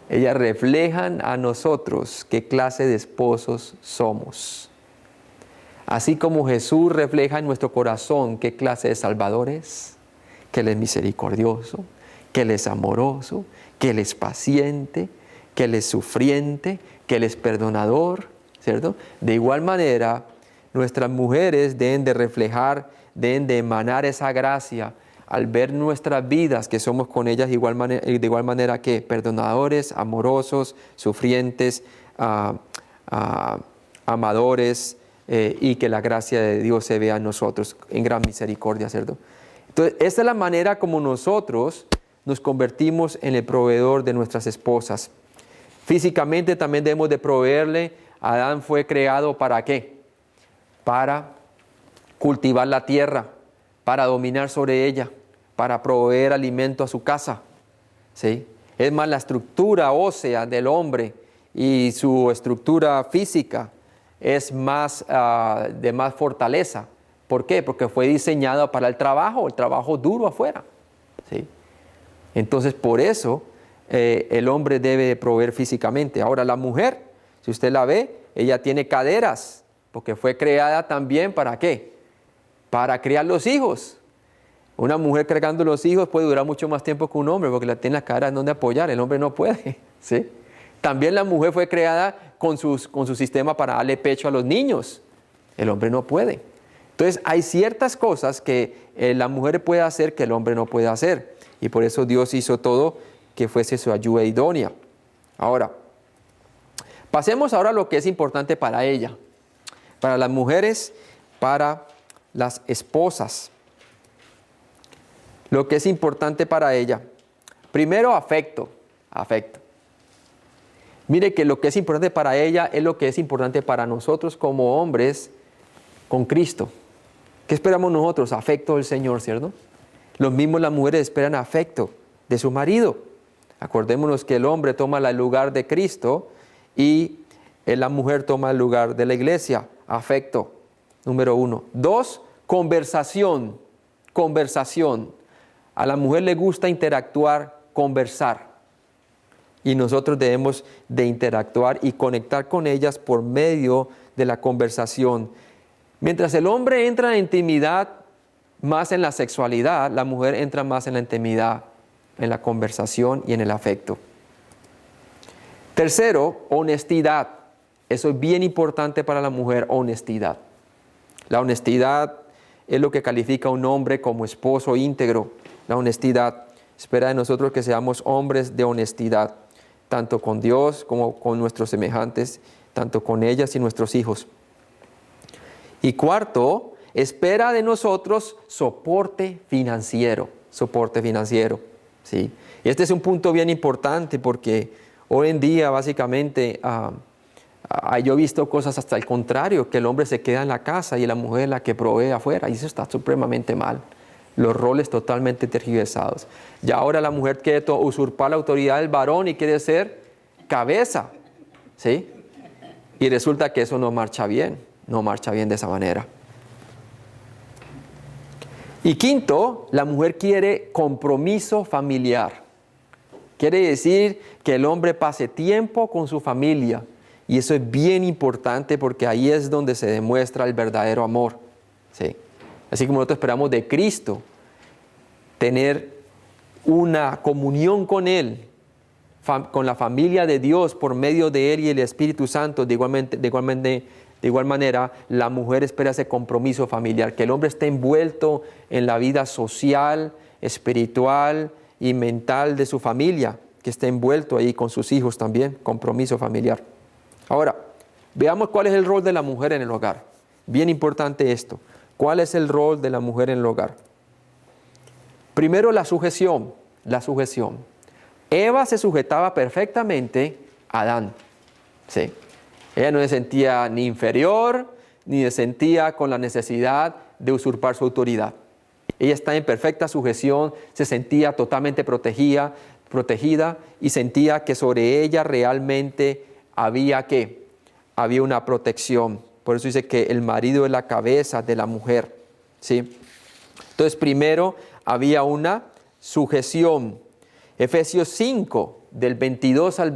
Ellas reflejan a nosotros qué clase de esposos somos. Así como Jesús refleja en nuestro corazón qué clase de Salvador es, que Él es misericordioso, que Él es amoroso, que Él es paciente, que Él es sufriente, que Él es perdonador, ¿cierto? De igual manera, nuestras mujeres deben de reflejar, deben de emanar esa gracia al ver nuestras vidas, que somos con ellas de igual manera que perdonadores, amorosos, sufrientes, amadores, y que la gracia de Dios se vea en nosotros en gran misericordia, ¿cierto? Entonces, esta es la manera como nosotros nos convertimos en el proveedor de nuestras esposas. Físicamente también debemos de proveerle. Adán fue creado ¿para qué? Para cultivar la tierra, para dominar sobre ella, para proveer alimento a su casa, ¿sí? Es más, la estructura ósea del hombre y su estructura física es más de más fortaleza. ¿Por qué? Porque fue diseñada para el trabajo duro afuera, ¿sí? Entonces, por eso el hombre debe proveer físicamente. Ahora, la mujer, si usted la ve, ella tiene caderas, porque fue creada también ¿para qué? Para criar los hijos. Una mujer cargando los hijos puede durar mucho más tiempo que un hombre, porque la tiene las caderas donde apoyar. El hombre no puede, ¿sí? También la mujer fue creada con su sistema para darle pecho a los niños. El hombre no puede. Entonces, hay ciertas cosas que la mujer puede hacer que el hombre no puede hacer. Y por eso Dios hizo todo que fuese su ayuda idónea. Ahora, pasemos ahora a lo que es importante para ella. Para las mujeres, para las esposas. Lo que es importante para ella. Primero, afecto. Afecto. Mire que lo que es importante para ella es lo que es importante para nosotros como hombres con Cristo. ¿Qué esperamos nosotros? Afecto del Señor, ¿cierto? Lo mismo las mujeres esperan afecto de su marido. Acordémonos que el hombre toma el lugar de Cristo y la mujer toma el lugar de la iglesia. Afecto, número 1. 2, conversación. Conversación. A la mujer le gusta interactuar, conversar. Y nosotros debemos de interactuar y conectar con ellas por medio de la conversación. Mientras el hombre entra en intimidad más en la sexualidad, la mujer entra más en la intimidad, en la conversación y en el afecto. Tercero, honestidad. Eso es bien importante para la mujer, honestidad. La honestidad es lo que califica a un hombre como esposo íntegro. La honestidad espera de nosotros que seamos hombres de honestidad, tanto con Dios como con nuestros semejantes, tanto con ellas y nuestros hijos. Y cuarto, espera de nosotros soporte financiero, ¿sí? Y este es un punto bien importante porque hoy en día básicamente yo he visto cosas hasta el contrario, que el hombre se queda en la casa y la mujer es la que provee afuera, y eso está supremamente mal. Los roles totalmente tergiversados. Ya ahora la mujer quiere usurpar la autoridad del varón y quiere ser cabeza, ¿sí? Y resulta que eso no marcha bien de esa manera. Y quinto, la mujer quiere compromiso familiar. Quiere decir que el hombre pase tiempo con su familia. Y eso es bien importante porque ahí es donde se demuestra el verdadero amor, ¿sí? Así como nosotros esperamos de Cristo tener una comunión con Él, con la familia de Dios por medio de Él y el Espíritu Santo, de igual manera, la mujer espera ese compromiso familiar, que el hombre esté envuelto en la vida social, espiritual y mental de su familia, que esté envuelto ahí con sus hijos también, compromiso familiar. Ahora, veamos cuál es el rol de la mujer en el hogar. Bien importante esto. ¿Cuál es el rol de la mujer en el hogar? Primero, la sujeción. La sujeción. Eva se sujetaba perfectamente a Adán. ¿Sí? Ella no se sentía ni inferior, ni se sentía con la necesidad de usurpar su autoridad. Ella está en perfecta sujeción, se sentía totalmente protegida y sentía que sobre ella realmente había ¿qué? Había una protección. Por eso dice que el marido es la cabeza de la mujer. ¿Sí? Entonces, primero había una sujeción. Efesios 5, del 21 al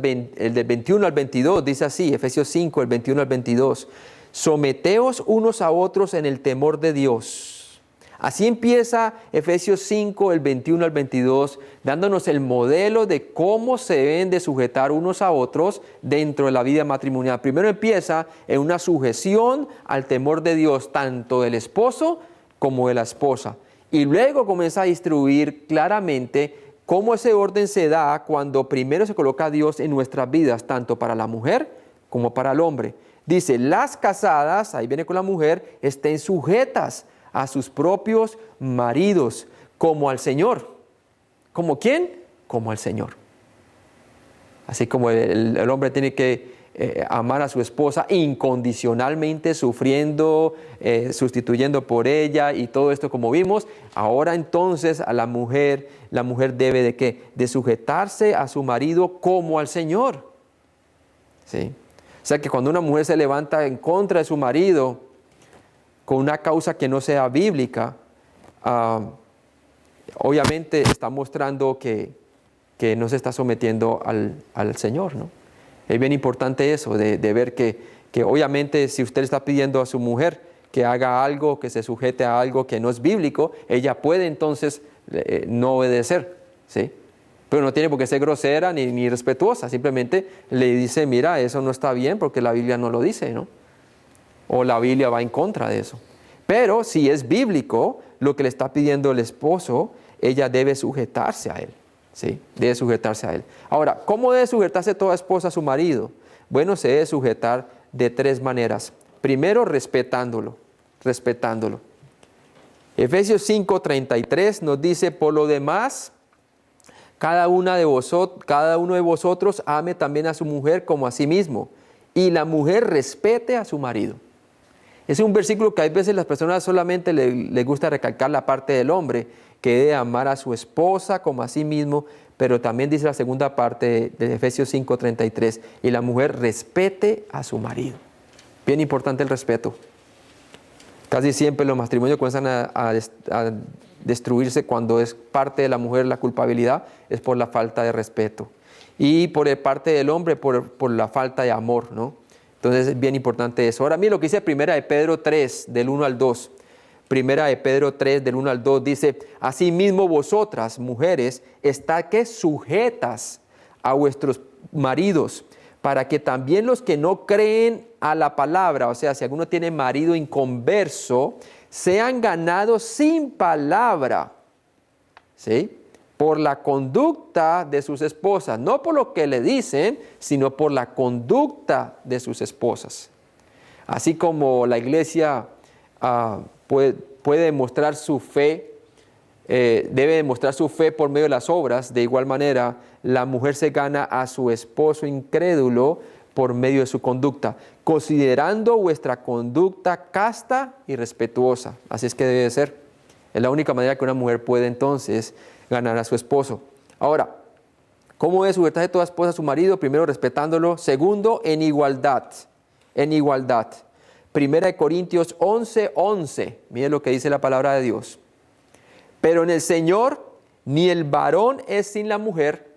22, dice así, Efesios 5, del 21 al 22. Someteos unos a otros en el temor de Dios. Así empieza Efesios 5, el 21 al 22, dándonos el modelo de cómo se deben de sujetar unos a otros dentro de la vida matrimonial. Primero empieza en una sujeción al temor de Dios, tanto del esposo como de la esposa. Y luego comienza a distribuir claramente cómo ese orden se da cuando primero se coloca a Dios en nuestras vidas, tanto para la mujer como para el hombre. Dice, las casadas, ahí viene con la mujer, estén sujetas a sus propios maridos, como al Señor. ¿Como quién? Como al Señor. Así como el hombre tiene que amar a su esposa incondicionalmente, sufriendo, sustituyendo por ella y todo esto como vimos. Ahora entonces a la mujer debe de ¿qué? De sujetarse a su marido como al Señor. ¿Sí? O sea que cuando una mujer se levanta en contra de su marido con una causa que no sea bíblica, obviamente está mostrando que no se está sometiendo al Señor, ¿no? Es bien importante eso, de ver que obviamente si usted está pidiendo a su mujer que haga algo, que se sujete a algo que no es bíblico, ella puede entonces no obedecer, ¿sí? Pero no tiene por qué ser grosera ni respetuosa, simplemente le dice, mira, eso no está bien porque la Biblia no lo dice, ¿no? O la Biblia va en contra de eso. Pero si es bíblico lo que le está pidiendo el esposo, ella debe sujetarse a él. Sí, debe sujetarse a él. Ahora, ¿cómo debe sujetarse toda esposa a su marido? Bueno, se debe sujetar de tres maneras. Primero, respetándolo. Efesios 5:33 nos dice, por lo demás, cada uno de vosotros ame también a su mujer como a sí mismo, y la mujer respete a su marido. Es un versículo que a veces las personas solamente les gusta recalcar la parte del hombre, que debe amar a su esposa como a sí mismo, pero también dice la segunda parte de Efesios 5:33, y la mujer respete a su marido. Bien importante el respeto. Casi siempre los matrimonios comienzan a destruirse cuando es parte de la mujer la culpabilidad, es por la falta de respeto. Y por parte del hombre, por la falta de amor, ¿no? Entonces es bien importante eso. Ahora mira lo que dice 1 de Pedro 3, del 1 al 2. 1 de Pedro 3, del 1 al 2 dice, asimismo vosotras, mujeres, estad que sujetas a vuestros maridos, para que también los que no creen a la palabra, o sea, si alguno tiene marido inconverso, sean ganados sin palabra, ¿sí? Por la conducta de sus esposas, no por lo que le dicen, sino por la conducta de sus esposas. Así como la iglesia puede demostrar su fe, debe demostrar su fe por medio de las obras, de igual manera la mujer se gana a su esposo incrédulo por medio de su conducta, considerando vuestra conducta casta y respetuosa. Así es que debe de ser. Es la única manera que una mujer puede entonces ganar a su esposo. Ahora, ¿cómo debe sujetarse toda esposa a su marido? Primero, respetándolo. Segundo, en igualdad. En igualdad. 1 Corintios 11:11. Miren lo que dice la palabra de Dios. Pero en el Señor, ni el varón es sin la mujer,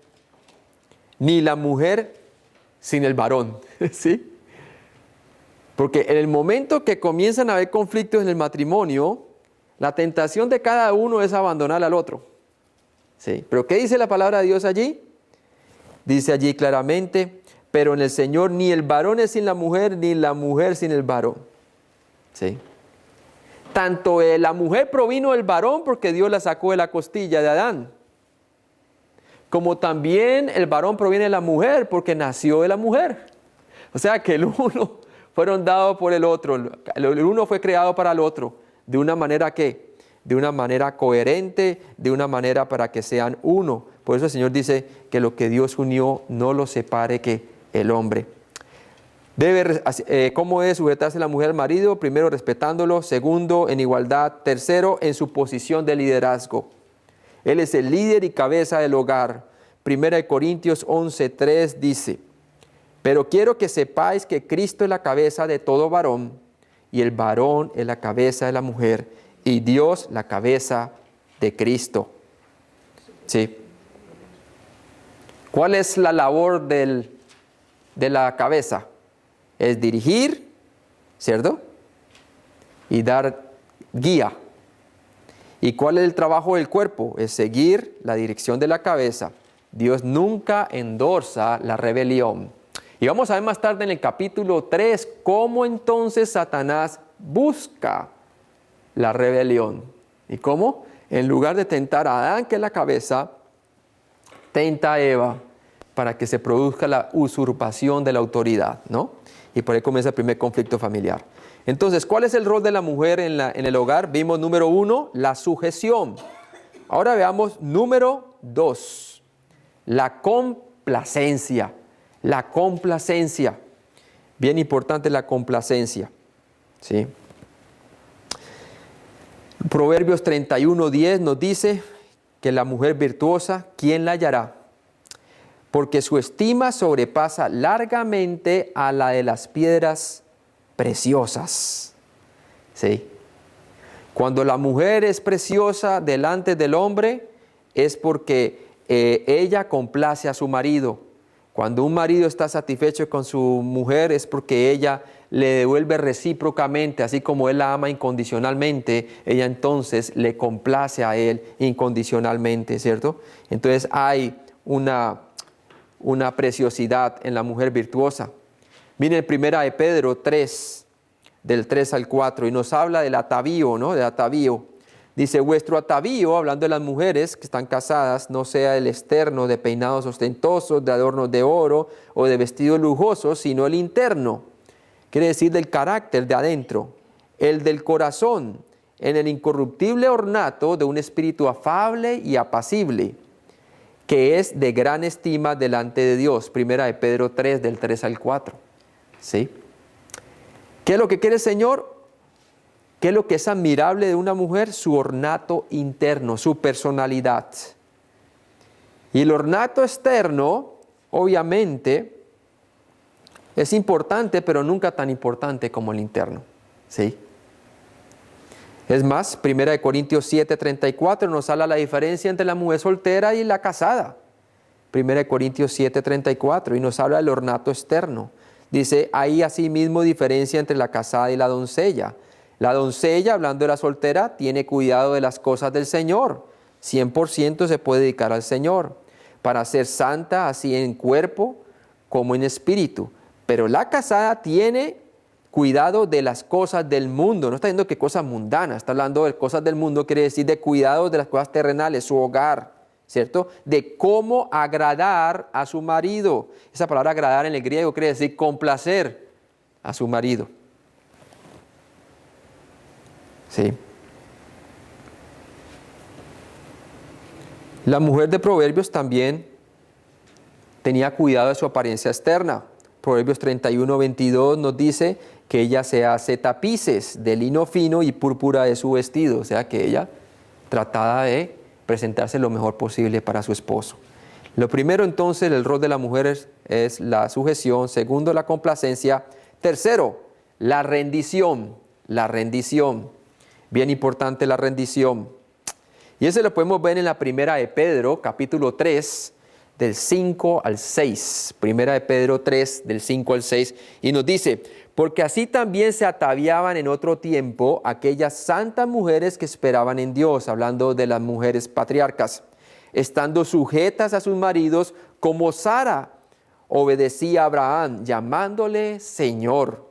ni la mujer sin el varón. ¿Sí? Porque en el momento que comienzan a haber conflictos en el matrimonio, la tentación de cada uno es abandonar al otro. ¿Sí? Pero ¿qué dice la palabra de Dios allí? Dice allí claramente, pero en el Señor ni el varón es sin la mujer, ni la mujer sin el varón. ¿Sí? Tanto la mujer provino del varón porque Dios la sacó de la costilla de Adán, como también el varón proviene de la mujer porque nació de la mujer. O sea que el uno fueron dados por el otro, el uno fue creado para el otro. de una manera que, de una manera coherente, de una manera para que sean uno. Por eso el Señor dice que lo que Dios unió no lo separe que el hombre. ¿Cómo debe sujetarse la mujer al marido? Primero, respetándolo. Segundo, en igualdad. Tercero, en su posición de liderazgo. Él es el líder y cabeza del hogar. Primera de Corintios 11:3 dice: pero quiero que sepáis que Cristo es la cabeza de todo varón, y el varón es la cabeza de la mujer, y Dios la cabeza de Cristo. ¿Sí? ¿Cuál es la labor de la cabeza? Es dirigir, ¿cierto? Y dar guía. ¿Y cuál es el trabajo del cuerpo? Es seguir la dirección de la cabeza. Dios nunca endorsa la rebelión. Y vamos a ver más tarde en el capítulo 3 cómo entonces Satanás busca la rebelión. ¿Y cómo? En lugar de tentar a Adán, que es la cabeza, tenta a Eva para que se produzca la usurpación de la autoridad, ¿no? Y por ahí comienza el primer conflicto familiar. Entonces, ¿cuál es el rol de la mujer en el hogar? Vimos número 1, la sujeción. Ahora veamos número 2, la complacencia. La complacencia. Bien importante la complacencia. ¿Sí? Proverbios 31:10 nos dice que la mujer virtuosa, ¿quién la hallará? Porque su estima sobrepasa largamente a la de las piedras preciosas. ¿Sí? Cuando la mujer es preciosa delante del hombre, es porque ella complace a su marido. Cuando un marido está satisfecho con su mujer, es porque ella le devuelve recíprocamente, así como él la ama incondicionalmente, ella entonces le complace a él incondicionalmente, ¿cierto? Entonces hay una preciosidad en la mujer virtuosa. Miren, primera de Pedro 3, del 3 al 4, y nos habla del atavío, ¿no? Del atavío. Dice: vuestro atavío, hablando de las mujeres que están casadas, no sea el externo de peinados ostentosos, de adornos de oro o de vestidos lujosos, sino el interno. Quiere decir del carácter de adentro, el del corazón, en el incorruptible ornato de un espíritu afable y apacible, que es de gran estima delante de Dios. Primera de Pedro 3, del 3 al 4. ¿Sí? ¿Qué es lo que quiere el Señor? ¿Qué es lo que es admirable de una mujer? Su ornato interno, su personalidad. Y el ornato externo, obviamente, es importante, pero nunca tan importante como el interno. ¿Sí? Es más, 1 Corintios 7:34 nos habla la diferencia entre la mujer soltera y la casada. 1 Corintios 7:34, y nos habla del ornato externo. Dice: hay asimismo diferencia entre la casada y la doncella. La doncella, hablando de la soltera, tiene cuidado de las cosas del Señor. 100% se puede dedicar al Señor, para ser santa así en cuerpo como en espíritu. Pero la casada tiene cuidado de las cosas del mundo. No está diciendo que cosas mundanas, está hablando de cosas del mundo, quiere decir de cuidado de las cosas terrenales, su hogar, ¿cierto? De cómo agradar a su marido. Esa palabra agradar en el griego quiere decir complacer a su marido. Sí. La mujer de Proverbios también tenía cuidado de su apariencia externa. Proverbios 31:22 nos dice que ella se hace tapices de lino fino y púrpura de su vestido. O sea que ella trataba de presentarse lo mejor posible para su esposo. Lo primero entonces, el rol de la mujer es la sujeción. Segundo, la complacencia. Tercero, la rendición. La rendición. Bien importante la rendición. Y eso lo podemos ver en la primera de Pedro, capítulo 3, del 5 al 6. Primera de Pedro 3, del 5 al 6. Y nos dice: porque así también se ataviaban en otro tiempo aquellas santas mujeres que esperaban en Dios, hablando de las mujeres patriarcas, estando sujetas a sus maridos, como Sara obedecía a Abraham, llamándole Señor,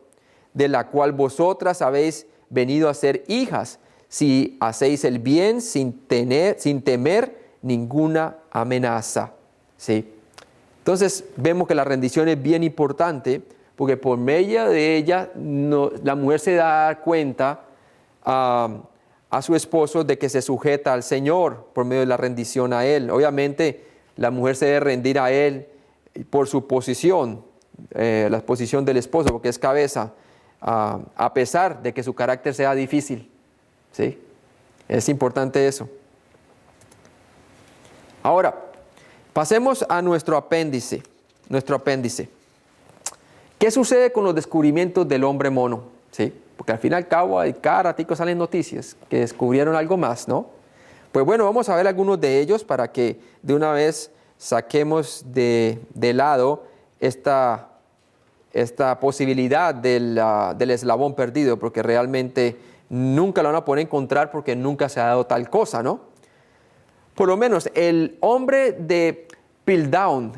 de la cual vosotras habéis venido a ser hijas, si hacéis el bien sin temer ninguna amenaza. ¿Sí? Entonces vemos que la rendición es bien importante, porque por medio de ella la mujer se da cuenta a su esposo de que se sujeta al Señor por medio de la rendición a Él. Obviamente, la mujer se debe rendir a Él por su posición, la posición del esposo, porque es cabeza, a pesar de que su carácter sea difícil. ¿Sí? Es importante eso. Ahora, pasemos a nuestro apéndice. ¿Qué sucede con los descubrimientos del hombre mono? ¿Sí? Porque al fin y al cabo, cada ratico salen noticias que descubrieron algo más, ¿no? Pues bueno, vamos a ver algunos de ellos para que de una vez saquemos de lado esta posibilidad del eslabón perdido, porque realmente nunca lo van a poder encontrar porque nunca se ha dado tal cosa, ¿no? Por lo menos el hombre de Piltdown,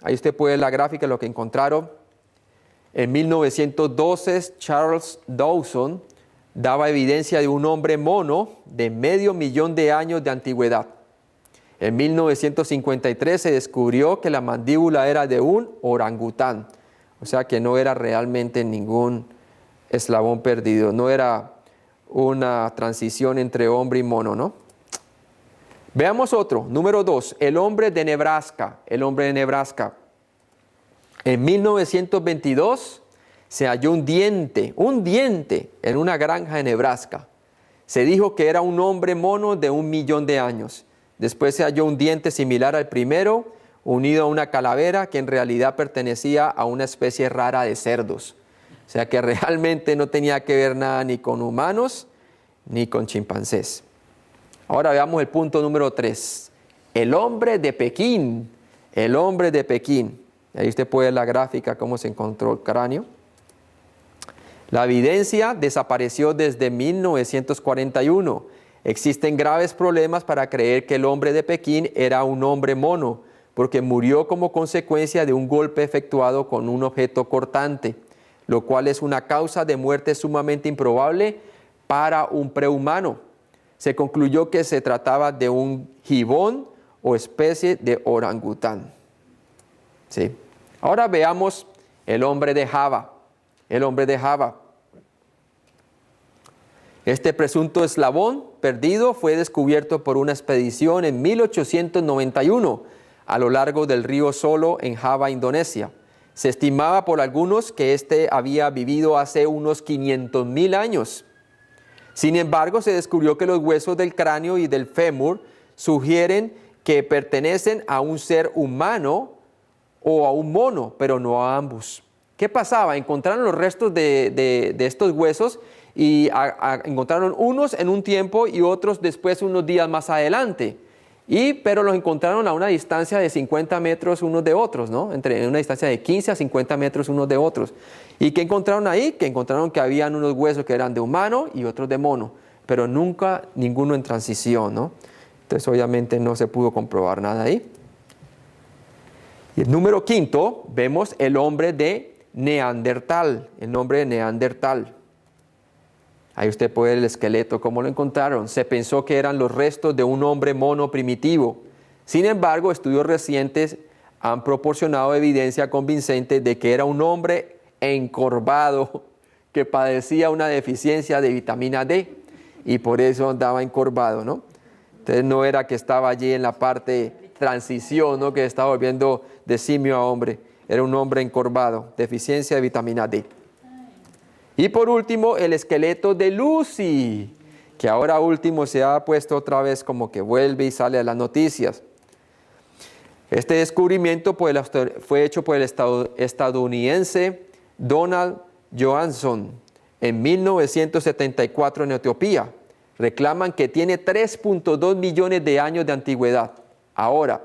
ahí usted puede ver la gráfica de lo que encontraron. En 1912, Charles Dawson daba evidencia de un hombre mono de 500,000 de años de antigüedad. En 1953 se descubrió que la mandíbula era de un orangután, o sea que no era realmente ningún eslabón perdido, no era una transición entre hombre y mono, ¿no? Veamos otro, número 2, el hombre de Nebraska. En 1922 se halló un diente en una granja de Nebraska. Se dijo que era un hombre mono de 1,000,000 de años. Después se halló un diente similar al primero, unido a una calavera que en realidad pertenecía a una especie rara de cerdos. O sea que realmente no tenía que ver nada ni con humanos ni con chimpancés. Ahora veamos el punto número 3. El hombre de Pekín. Ahí usted puede ver la gráfica, cómo se encontró el cráneo. La evidencia desapareció desde 1941. Existen graves problemas para creer que el hombre de Pekín era un hombre mono, porque murió como consecuencia de un golpe efectuado con un objeto cortante, lo cual es una causa de muerte sumamente improbable para un prehumano. Se concluyó que se trataba de un gibón o especie de orangután. ¿Sí? Ahora veamos el hombre de Java. Este presunto eslabón perdido fue descubierto por una expedición en 1891 a lo largo del río Solo en Java, Indonesia. Se estimaba por algunos que este había vivido hace unos 500,000 años. Sin embargo, se descubrió que los huesos del cráneo y del fémur sugieren que pertenecen a un ser humano o a un mono, pero no a ambos. ¿Qué pasaba? Encontraron los restos de estos huesos y encontraron unos en un tiempo y otros después unos días más adelante. Pero los encontraron a una distancia de 50 metros unos de otros, ¿no? En una distancia de 15 a 50 metros unos de otros. ¿Y qué encontraron ahí? Que encontraron que habían unos huesos que eran de humano y otros de mono, pero nunca ninguno en transición, ¿no? Entonces obviamente no se pudo comprobar nada ahí. Y el número 5, vemos el hombre de Neandertal, Ahí usted puede ver el esqueleto, cómo lo encontraron. Se pensó que eran los restos de un hombre mono primitivo. Sin embargo, estudios recientes han proporcionado evidencia convincente de que era un hombre encorvado que padecía una deficiencia de vitamina D y por eso andaba encorvado, ¿no? Entonces no era que estaba allí en la parte transición, ¿no? Que estaba volviendo de simio a hombre. Era un hombre encorvado, deficiencia de vitamina D. Y por último, el esqueleto de Lucy, que ahora último se ha puesto otra vez como que vuelve y sale a las noticias. Este descubrimiento fue hecho por el estadounidense Donald Johanson en 1974 en Etiopía. Reclaman que tiene 3.2 millones de años de antigüedad. Ahora,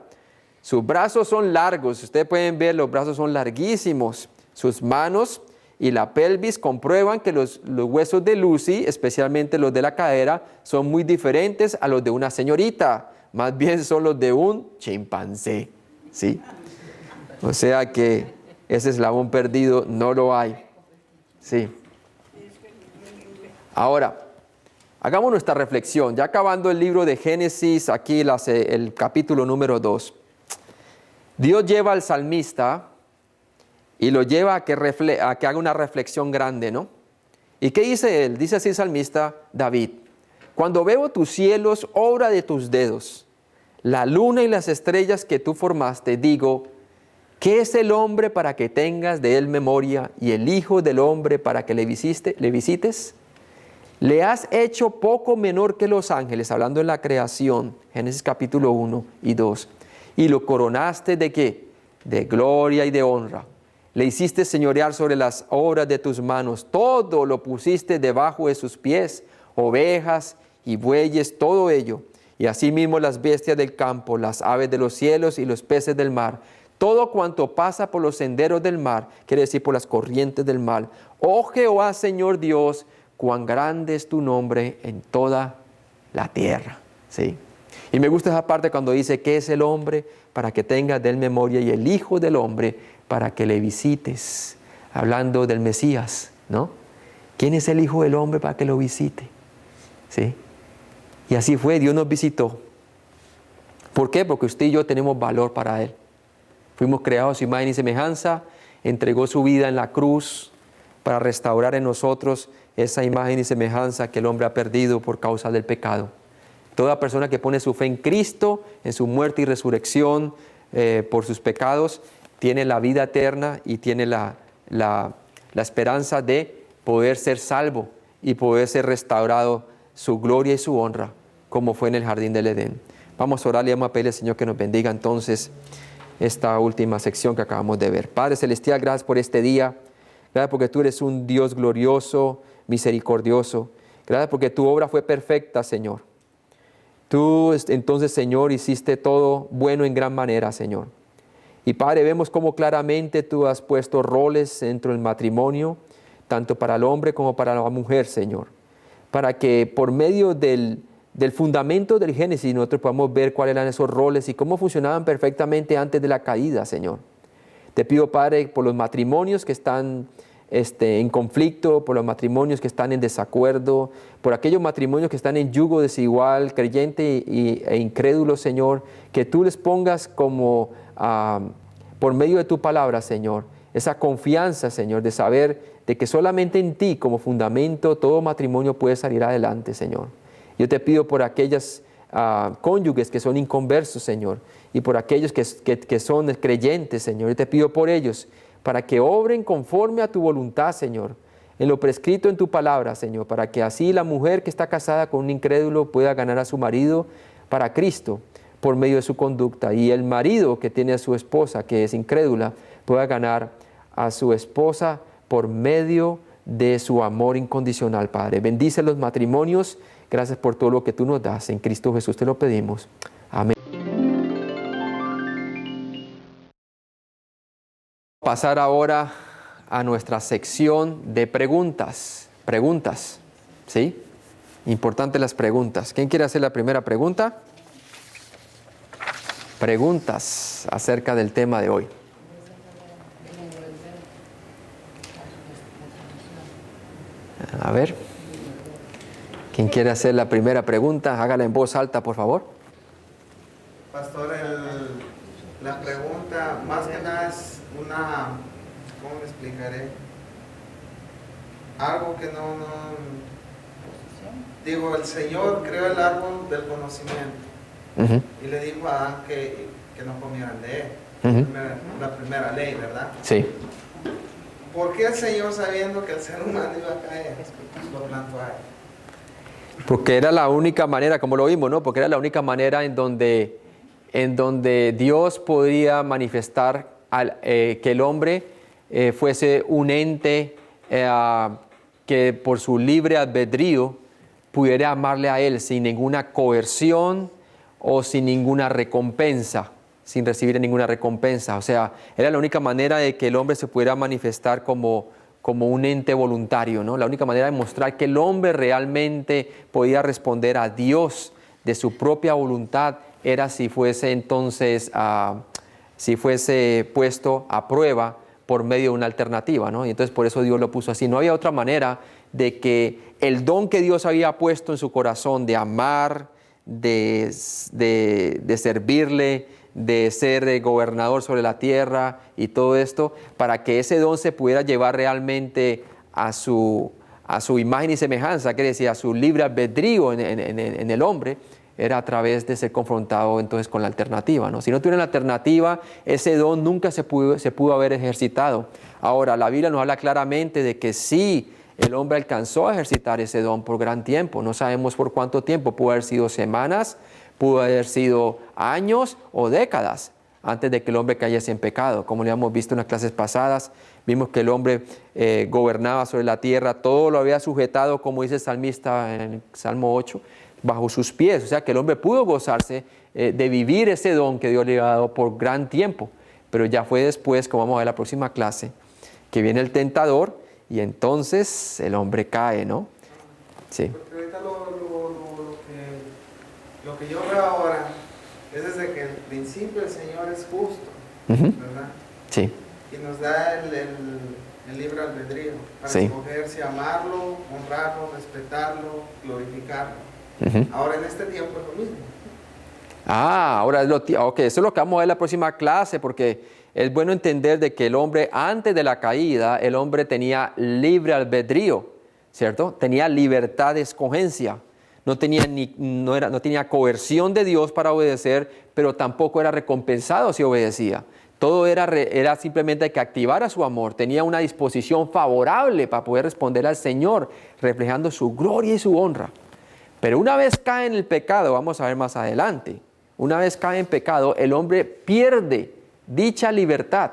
sus brazos son largos, ustedes pueden ver, los brazos son larguísimos. Sus manos y la pelvis comprueban que los huesos de Lucy, especialmente los de la cadera, son muy diferentes a los de una señorita. Más bien son los de un chimpancé, ¿sí? O sea que ese eslabón perdido no lo hay, ¿sí? Ahora, hagamos nuestra reflexión. Ya acabando el libro de Génesis, aquí el capítulo número 2. Dios lleva al salmista y lo lleva a que haga una reflexión grande, ¿no? ¿Y qué dice él? Dice así el salmista David: cuando veo tus cielos, obra de tus dedos, la luna y las estrellas que tú formaste, digo, ¿qué es el hombre para que tengas de él memoria, y el hijo del hombre para que le visites? Le has hecho poco menor que los ángeles, hablando de la creación, Génesis capítulo 1 y 2. Y lo coronaste ¿de qué? De gloria y de honra. Le hiciste señorear sobre las obras de tus manos. Todo lo pusiste debajo de sus pies, ovejas y bueyes, todo ello. Y asimismo las bestias del campo, las aves de los cielos y los peces del mar. Todo cuanto pasa por los senderos del mar, quiere decir por las corrientes del mar. Oh Jehová, Señor Dios, cuán grande es tu nombre en toda la tierra. ¿Sí? Y me gusta esa parte cuando dice, ¿qué es el hombre para que tengas de él memoria? Y el hijo del hombre para que le visites. Hablando del Mesías, ¿no? ¿Quién es el hijo del hombre para que lo visite? ¿Sí? Y así fue, Dios nos visitó. ¿Por qué? Porque usted y yo tenemos valor para él. Fuimos creados a su imagen y semejanza, entregó su vida en la cruz para restaurar en nosotros esa imagen y semejanza que el hombre ha perdido por causa del pecado. Toda persona que pone su fe en Cristo, en su muerte y resurrección por sus pecados, tiene la vida eterna y tiene la esperanza de poder ser salvo y poder ser restaurado su gloria y su honra, como fue en el jardín del Edén. Vamos a orar y vamos a pedirle al Señor que nos bendiga entonces esta última sección que acabamos de ver. Padre Celestial, gracias por este día. Gracias porque tú eres un Dios glorioso, misericordioso. Gracias porque tu obra fue perfecta, Señor. Tú entonces, Señor, hiciste todo bueno en gran manera, Señor. Y Padre, vemos cómo claramente tú has puesto roles dentro del matrimonio, tanto para el hombre como para la mujer, Señor. Para que por medio del fundamento del Génesis nosotros podamos ver cuáles eran esos roles y cómo funcionaban perfectamente antes de la caída, Señor. Te pido, Padre, por los matrimonios que están en conflicto, por los matrimonios que están en desacuerdo, por aquellos matrimonios que están en yugo desigual, creyente e incrédulo, Señor, que tú les pongas como por medio de tu palabra, Señor, esa confianza, Señor, de saber de que solamente en ti como fundamento todo matrimonio puede salir adelante, Señor. Yo te pido por aquellas cónyuges que son inconversos, Señor, y por aquellos que son creyentes, Señor. Yo te pido por ellos, para que obren conforme a tu voluntad, Señor, en lo prescrito en tu palabra, Señor, para que así la mujer que está casada con un incrédulo pueda ganar a su marido para Cristo por medio de su conducta, y el marido que tiene a su esposa, que es incrédula, pueda ganar a su esposa por medio de su amor incondicional, Padre. Bendice los matrimonios. Gracias por todo lo que tú nos das. En Cristo Jesús te lo pedimos. Amén. Pasar ahora a nuestra sección de preguntas. Preguntas, ¿sí? Importante las preguntas. ¿Quién quiere hacer la primera pregunta? Preguntas acerca del tema de hoy. A ver. ¿Quién quiere hacer la primera pregunta? Hágala en voz alta, por favor. Pastor, la pregunta más que nada es ¿cómo me explicaré? Algo que digo, el Señor creó el árbol del conocimiento y le dijo a Adán que no comieran de él. La primera ley, ¿verdad? Sí. ¿Por qué el Señor, sabiendo que el ser humano iba a caer, lo plantó a él? Porque era la única manera, como lo vimos, ¿no? Porque era la única manera en donde Dios podría manifestar que el hombre fuese un ente que por su libre albedrío pudiera amarle a Él sin ninguna coerción o sin ninguna recompensa, sin recibir ninguna recompensa. O sea, era la única manera de que el hombre se pudiera manifestar como un ente voluntario, ¿no? La única manera de mostrar que el hombre realmente podía responder a Dios de su propia voluntad era si fuese entonces, si fuese puesto a prueba por medio de una alternativa, ¿no? Y entonces por eso Dios lo puso así. No había otra manera de que el don que Dios había puesto en su corazón de amar, de servirle, de ser gobernador sobre la tierra y todo esto, para que ese don se pudiera llevar realmente a su a su imagen y semejanza, quiere decir a su libre albedrío en el hombre, era a través de ser confrontado entonces con la alternativa, ¿no? Si no tuviera la alternativa, ese don nunca se pudo haber ejercitado. Ahora, la Biblia nos habla claramente de que sí, el hombre alcanzó a ejercitar ese don por gran tiempo. No sabemos por cuánto tiempo, pudo haber sido semanas, pudo haber sido años o décadas antes de que el hombre cayese en pecado. Como lo habíamos visto en las clases pasadas, vimos que el hombre gobernaba sobre la tierra, todo lo había sujetado, como dice el salmista en el Salmo 8, bajo sus pies. O sea que el hombre pudo gozarse de vivir ese don que Dios le había dado por gran tiempo. Pero ya fue después, como vamos a ver en la próxima clase, que viene el tentador y entonces el hombre cae, ¿no? Sí. Porque ahorita lo que yo veo ahora es desde que el principio el Señor es justo, ¿verdad? Sí. Y nos da el libre albedrío para Sí. escoger si amarlo, honrarlo, respetarlo, glorificarlo. Ahora en este tiempo es lo mismo. Ahora ok, eso es lo que vamos a ver en la próxima clase, porque es bueno entender de que el hombre, antes de la caída, el hombre tenía libre albedrío, ¿cierto? Tenía libertad de escogencia. No tenía coerción de Dios para obedecer, pero tampoco era recompensado si obedecía. Todo era simplemente que activara su amor. Tenía una disposición favorable para poder responder al Señor, reflejando su gloria y su honra. Pero una vez cae en el pecado, vamos a ver más adelante, una vez cae en pecado, el hombre pierde dicha libertad,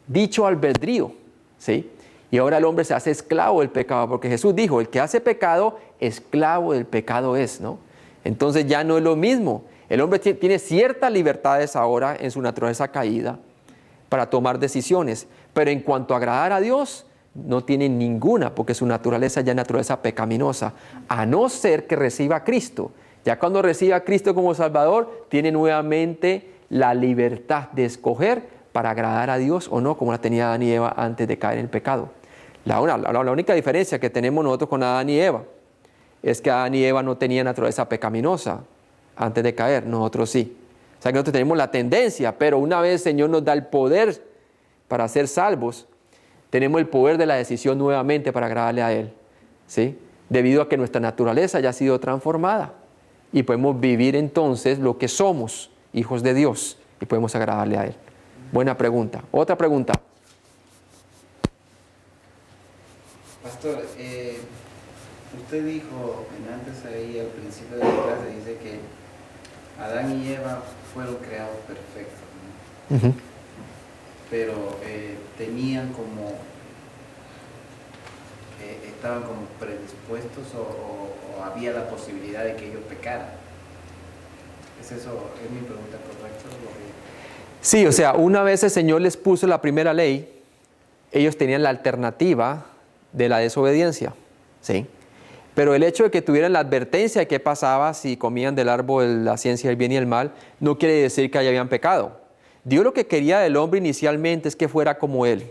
dicho albedrío, ¿sí? Y ahora el hombre se hace esclavo del pecado, porque Jesús dijo, el que hace pecado, esclavo del pecado es, ¿no? Entonces ya no es lo mismo. El hombre tiene ciertas libertades ahora en su naturaleza caída para tomar decisiones, pero en cuanto a agradar a Dios, no tiene ninguna, porque su naturaleza ya es naturaleza pecaminosa, a no ser que reciba a Cristo. Ya cuando reciba a Cristo como Salvador, tiene nuevamente la libertad de escoger para agradar a Dios o no, como la tenía Adán y Eva antes de caer en el pecado. La única diferencia que tenemos nosotros con Adán y Eva es que Adán y Eva no tenían naturaleza pecaminosa antes de caer, nosotros sí. O sea que nosotros tenemos la tendencia, pero una vez el Señor nos da el poder para ser salvos, tenemos el poder de la decisión nuevamente para agradarle a Él, ¿sí? Debido a que nuestra naturaleza ya ha sido transformada y podemos vivir entonces lo que somos, hijos de Dios, y podemos agradarle a Él. Buena pregunta. Otra pregunta. Pastor, usted dijo antes ahí al principio de la clase, dice que Adán y Eva fueron creados perfectos, ¿no? Pero tenían como, estaban como predispuestos o había la posibilidad de que ellos pecaran. ¿Es eso? ¿Es mi pregunta correcta? Sí, o sea, una vez el Señor les puso la primera ley, ellos tenían la alternativa de la desobediencia, ¿sí? Pero el hecho de que tuvieran la advertencia de qué pasaba si comían del árbol de la ciencia del bien y el mal, no quiere decir que habían pecado. Dios lo que quería del hombre inicialmente es que fuera como Él,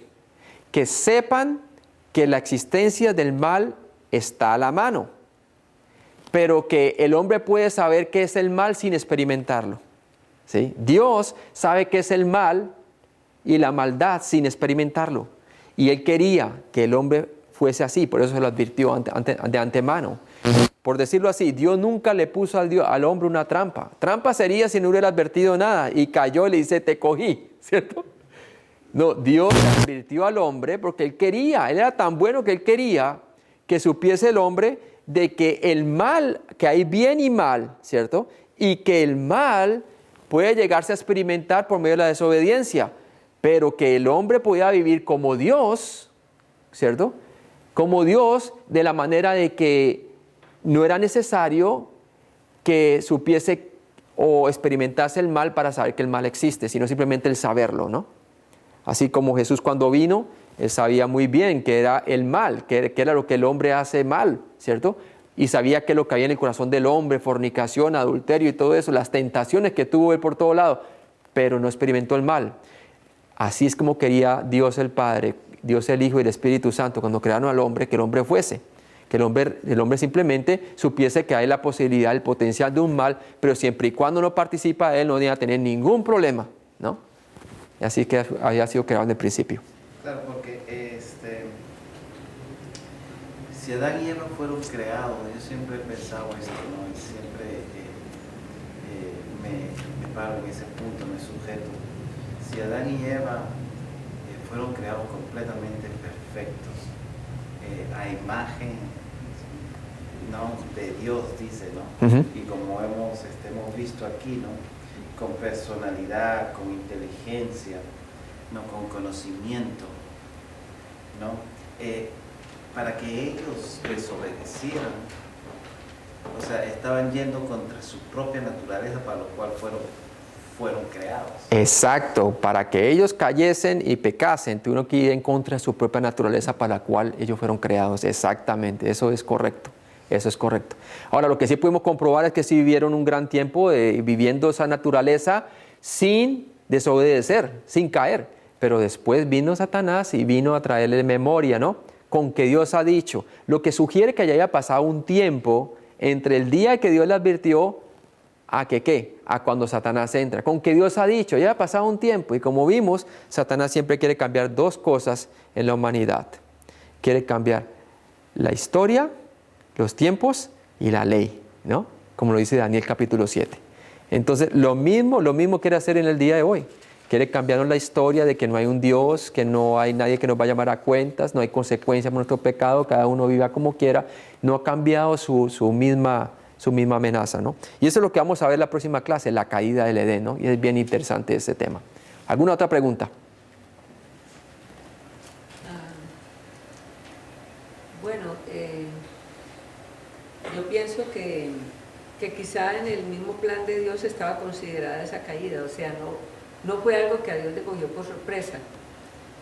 que sepan que la existencia del mal está a la mano, pero que el hombre puede saber qué es el mal sin experimentarlo, ¿sí? Dios sabe qué es el mal y la maldad sin experimentarlo, y Él quería que el hombre fuese así, por eso se lo advirtió de antemano. Por decirlo así, Dios nunca le puso al hombre una trampa. Trampa sería si no hubiera advertido nada y cayó y le dice, te cogí, ¿cierto? No, Dios le advirtió al hombre porque Él quería, Él era tan bueno que Él quería que supiese el hombre de que el mal, que hay bien y mal, ¿cierto? Y que el mal puede llegarse a experimentar por medio de la desobediencia, pero que el hombre podía vivir como Dios, ¿cierto? Como Dios, de la manera de que no era necesario que supiese o experimentase el mal para saber que el mal existe, sino simplemente el saberlo, ¿no? Así como Jesús cuando vino, Él sabía muy bien que era el mal, que era lo que el hombre hace mal, ¿cierto? Y sabía que lo que había en el corazón del hombre, fornicación, adulterio y todo eso, las tentaciones que tuvo Él por todo lado, pero no experimentó el mal. Así es como quería Dios el Padre, Dios el Hijo y el Espíritu Santo cuando crearon al hombre, que el hombre fuese. Que el hombre simplemente supiese que hay la posibilidad, el potencial de un mal, pero siempre y cuando no participa de él, no iba a tener ningún problema, ¿no? Y así que había sido creado en el principio. Claro, porque Si Adán y Eva fueron creados, yo siempre he pensado esto, ¿no? Y siempre me paro en ese punto, me sujeto. Si Adán y Eva fueron creados completamente perfectos, a imagen, ¿no?, de Dios, dice, ¿no? Y como hemos visto aquí, ¿no?, con personalidad, con inteligencia, ¿no?, con conocimiento, ¿no? Para que ellos desobedecieran, o sea, estaban yendo contra su propia naturaleza para lo cual fueron creados. Exacto, para que ellos cayesen y pecasen, tuvieron que ir en contra de su propia naturaleza para la cual ellos fueron creados. Exactamente, eso es correcto. Eso es correcto. Ahora, lo que sí pudimos comprobar es que sí vivieron un gran tiempo viviendo esa naturaleza sin desobedecer, sin caer. Pero después vino Satanás y vino a traerle memoria, ¿no?, con que Dios ha dicho. Lo que sugiere que ya haya pasado un tiempo entre el día que Dios le advirtió a que ¿qué? A cuando Satanás entra. Con que Dios ha dicho, ya ha pasado un tiempo. Y como vimos, Satanás siempre quiere cambiar dos cosas en la humanidad. Quiere cambiar la historia, los tiempos y la ley, ¿no? Como lo dice Daniel capítulo 7. Entonces, lo mismo quiere hacer en el día de hoy. Quiere cambiarnos la historia de que no hay un Dios, que no hay nadie que nos va a llamar a cuentas, no hay consecuencias por nuestro pecado, cada uno viva como quiera. No ha cambiado su misma amenaza, ¿no? Y eso es lo que vamos a ver en la próxima clase, la caída del Edén, ¿no? Y es bien interesante ese tema. ¿Alguna otra pregunta? Bueno, yo pienso que quizá en el mismo plan de Dios estaba considerada esa caída, o sea, no fue algo que a Dios le cogió por sorpresa.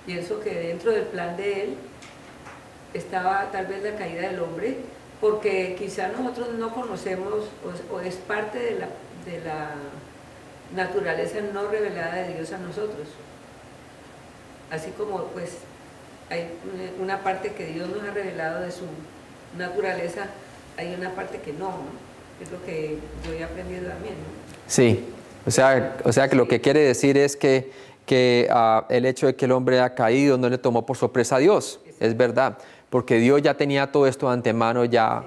Pienso que dentro del plan de Él estaba tal vez la caída del hombre, porque quizá nosotros no conocemos o es parte de la naturaleza no revelada de Dios a nosotros. Así como pues hay una parte que Dios nos ha revelado de su naturaleza, hay una parte que no, ¿no? Es lo que yo he aprendido también, ¿no? Sí, o sea que lo que quiere decir es que el hecho de que el hombre ha caído no le tomó por sorpresa a Dios, es verdad, porque Dios ya tenía todo esto de antemano, ya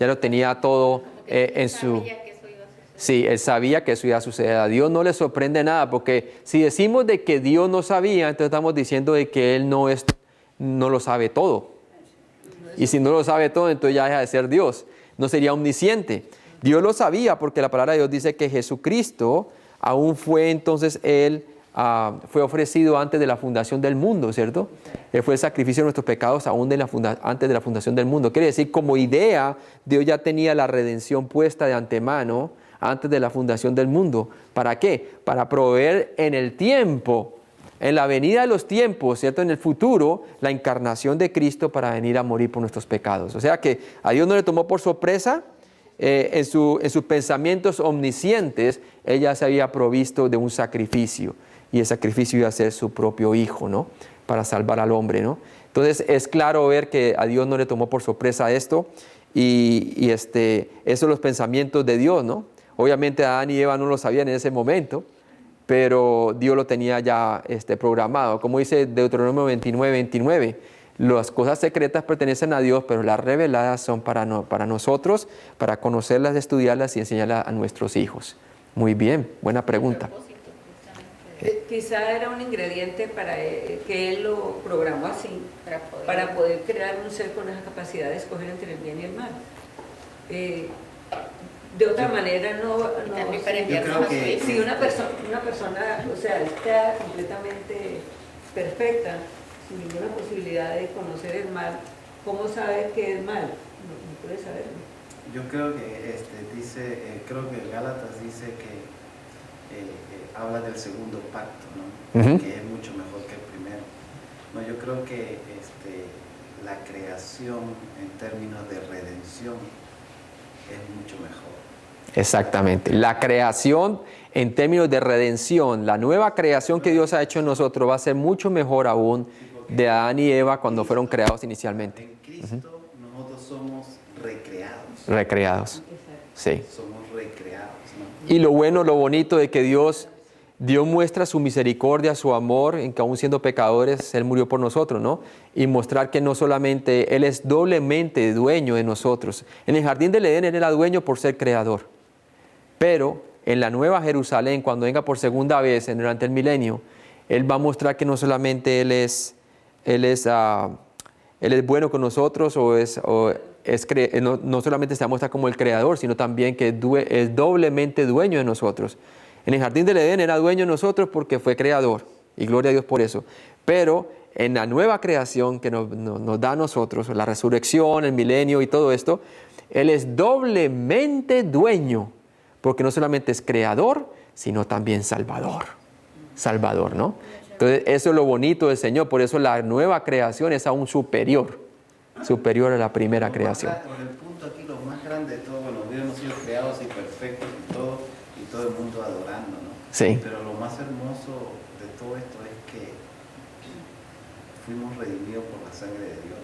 lo tenía todo en su... Sí, Él sabía que eso iba a suceder. A Dios no le sorprende nada, porque si decimos de que Dios no sabía, entonces estamos diciendo de que Él no lo sabe todo. Y si no lo sabe todo, entonces ya deja de ser Dios. No sería omnisciente. Dios lo sabía porque la palabra de Dios dice que Jesucristo aún fue entonces Él, fue ofrecido antes de la fundación del mundo, ¿cierto? Él fue el sacrificio de nuestros pecados aún antes de la fundación del mundo. Quiere decir, como idea, Dios ya tenía la redención puesta de antemano antes de la fundación del mundo. ¿Para qué? Para proveer en el tiempo, en la venida de los tiempos, ¿cierto?, en el futuro, la encarnación de Cristo para venir a morir por nuestros pecados. O sea que a Dios no le tomó por sorpresa, en sus pensamientos omniscientes, ella se había provisto de un sacrificio, y el sacrificio iba a ser su propio Hijo, ¿no?, para salvar al hombre, ¿no? Entonces es claro ver que a Dios no le tomó por sorpresa esto, y esos son los pensamientos de Dios, ¿no? Obviamente Adán y Eva no lo sabían en ese momento, pero Dios lo tenía ya programado. Como dice Deuteronomio 29:29, las cosas secretas pertenecen a Dios, pero las reveladas son para nosotros, para conocerlas, estudiarlas y enseñarlas a nuestros hijos. Muy bien, buena pregunta. Quizá era un ingrediente para que Él lo programó así, para poder crear un ser con esa capacidad de escoger entre el bien y el mal. De otra manera no yo creo que si una persona, o sea, está completamente perfecta, sin ninguna posibilidad de conocer el mal, ¿cómo sabe que es mal? No puede saberlo. Yo creo que creo que Gálatas dice que habla del segundo pacto, ¿no? Que es mucho mejor que el primero. No, yo creo que la creación en términos de redención es mucho mejor. Exactamente. La creación en términos de redención, la nueva creación que Dios ha hecho en nosotros va a ser mucho mejor aún de Adán y Eva cuando fueron creados inicialmente. En Cristo nosotros somos recreados. Recreados. Sí. Somos recreados, ¿no? Y lo bueno, lo bonito de que Dios Dios muestra su misericordia, su amor, en que aún siendo pecadores, Él murió por nosotros, ¿no? Y mostrar que no solamente Él es doblemente dueño de nosotros. En el jardín del Edén Él era dueño por ser creador. Pero en la Nueva Jerusalén, cuando venga por segunda vez durante el milenio, Él va a mostrar que no solamente Él es bueno con nosotros, no solamente se muestra como el creador, sino también que es doblemente dueño de nosotros. En el jardín del Edén era dueño de nosotros porque fue creador, y gloria a Dios por eso. Pero en la nueva creación que nos da a nosotros, la resurrección, el milenio y todo esto, Él es doblemente dueño, porque no solamente es creador, sino también salvador. Salvador, ¿no? Entonces, eso es lo bonito del Señor, por eso la nueva creación es aún superior a la primera creación. El punto aquí, lo más grande de todo, bueno, hubiéramos sido creados y perfectos y todo el mundo adorando, ¿no? Sí. Pero lo más hermoso de todo esto es que fuimos redimidos por la sangre de Dios,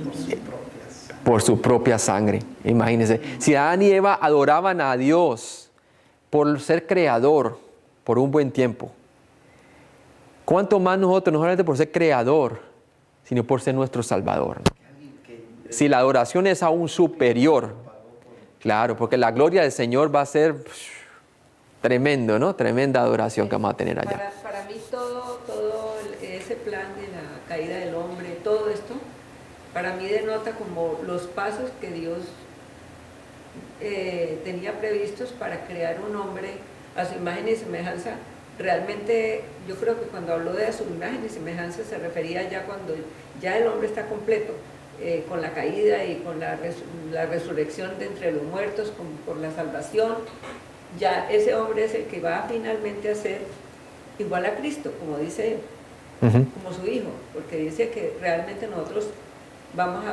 ¿no? Por su propia sangre. Por su propia sangre, imagínense. Si Adán y Eva adoraban a Dios por ser creador por un buen tiempo, ¿cuánto más nosotros, no solamente por ser creador, sino por ser nuestro Salvador? Si la adoración es aún superior, claro, porque la gloria del Señor va a ser tremendo, ¿no? Tremenda adoración que vamos a tener allá. Para mí todo ese plan de la caída del hombre, todo esto, para mí denota como los pasos que Dios tenía previstos para crear un hombre a su imagen y semejanza. Realmente yo creo que cuando habló de su imagen y semejanza se refería ya cuando ya el hombre está completo, con la caída y con la resurrección de entre los muertos, por la salvación. Ya ese hombre es el que va finalmente a ser igual a Cristo, como dice él, como su hijo, porque dice que realmente nosotros vamos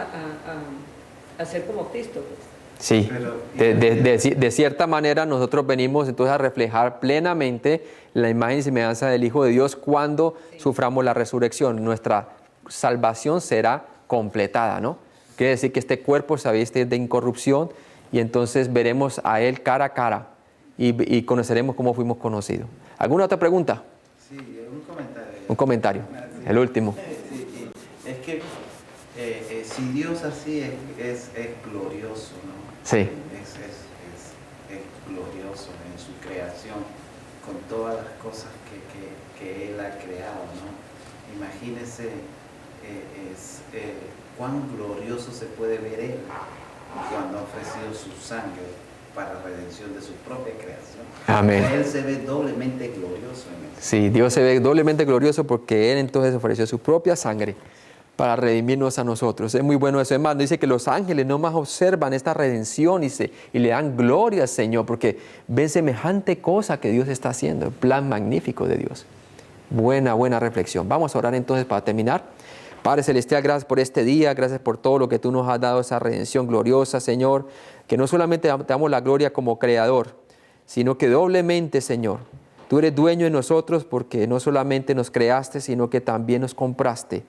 a ser como Cristo, pues. Sí, de cierta manera nosotros venimos entonces a reflejar plenamente la imagen y semejanza del Hijo de Dios cuando suframos la resurrección. Nuestra salvación será completada, ¿no? Quiere decir que este cuerpo se viste de incorrupción y entonces veremos a Él cara a cara y conoceremos cómo fuimos conocidos. ¿Alguna otra pregunta? Sí, un comentario. Un comentario, el último. Sí, es que si Dios así es glorioso, ¿no? Sí. Es glorioso en su creación, con todas las cosas que Él ha creado, ¿no? Imagínese cuán glorioso se puede ver Él cuando ha ofrecido su sangre para redención de su propia creación. Amén. Él se ve doblemente glorioso en eso. Sí, Dios se ve doblemente glorioso porque Él entonces ofreció su propia sangre para redimirnos a nosotros. Es muy bueno eso, hermano. Dice que los ángeles no más observan esta redención y le dan gloria al Señor porque ven semejante cosa que Dios está haciendo, el plan magnífico de Dios. Buena reflexión. Vamos a orar entonces para terminar. Padre Celestial, gracias por este día, gracias por todo lo que tú nos has dado, esa redención gloriosa, Señor, que no solamente te damos la gloria como creador, sino que doblemente, Señor, tú eres dueño de nosotros porque no solamente nos creaste, sino que también nos compraste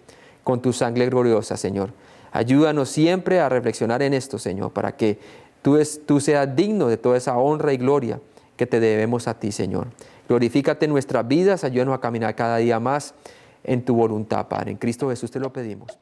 con tu sangre gloriosa, Señor. Ayúdanos siempre a reflexionar en esto, Señor, para que tú seas digno de toda esa honra y gloria que te debemos a ti, Señor. Glorifícate en nuestras vidas, ayúdanos a caminar cada día más en tu voluntad, Padre. En Cristo Jesús te lo pedimos.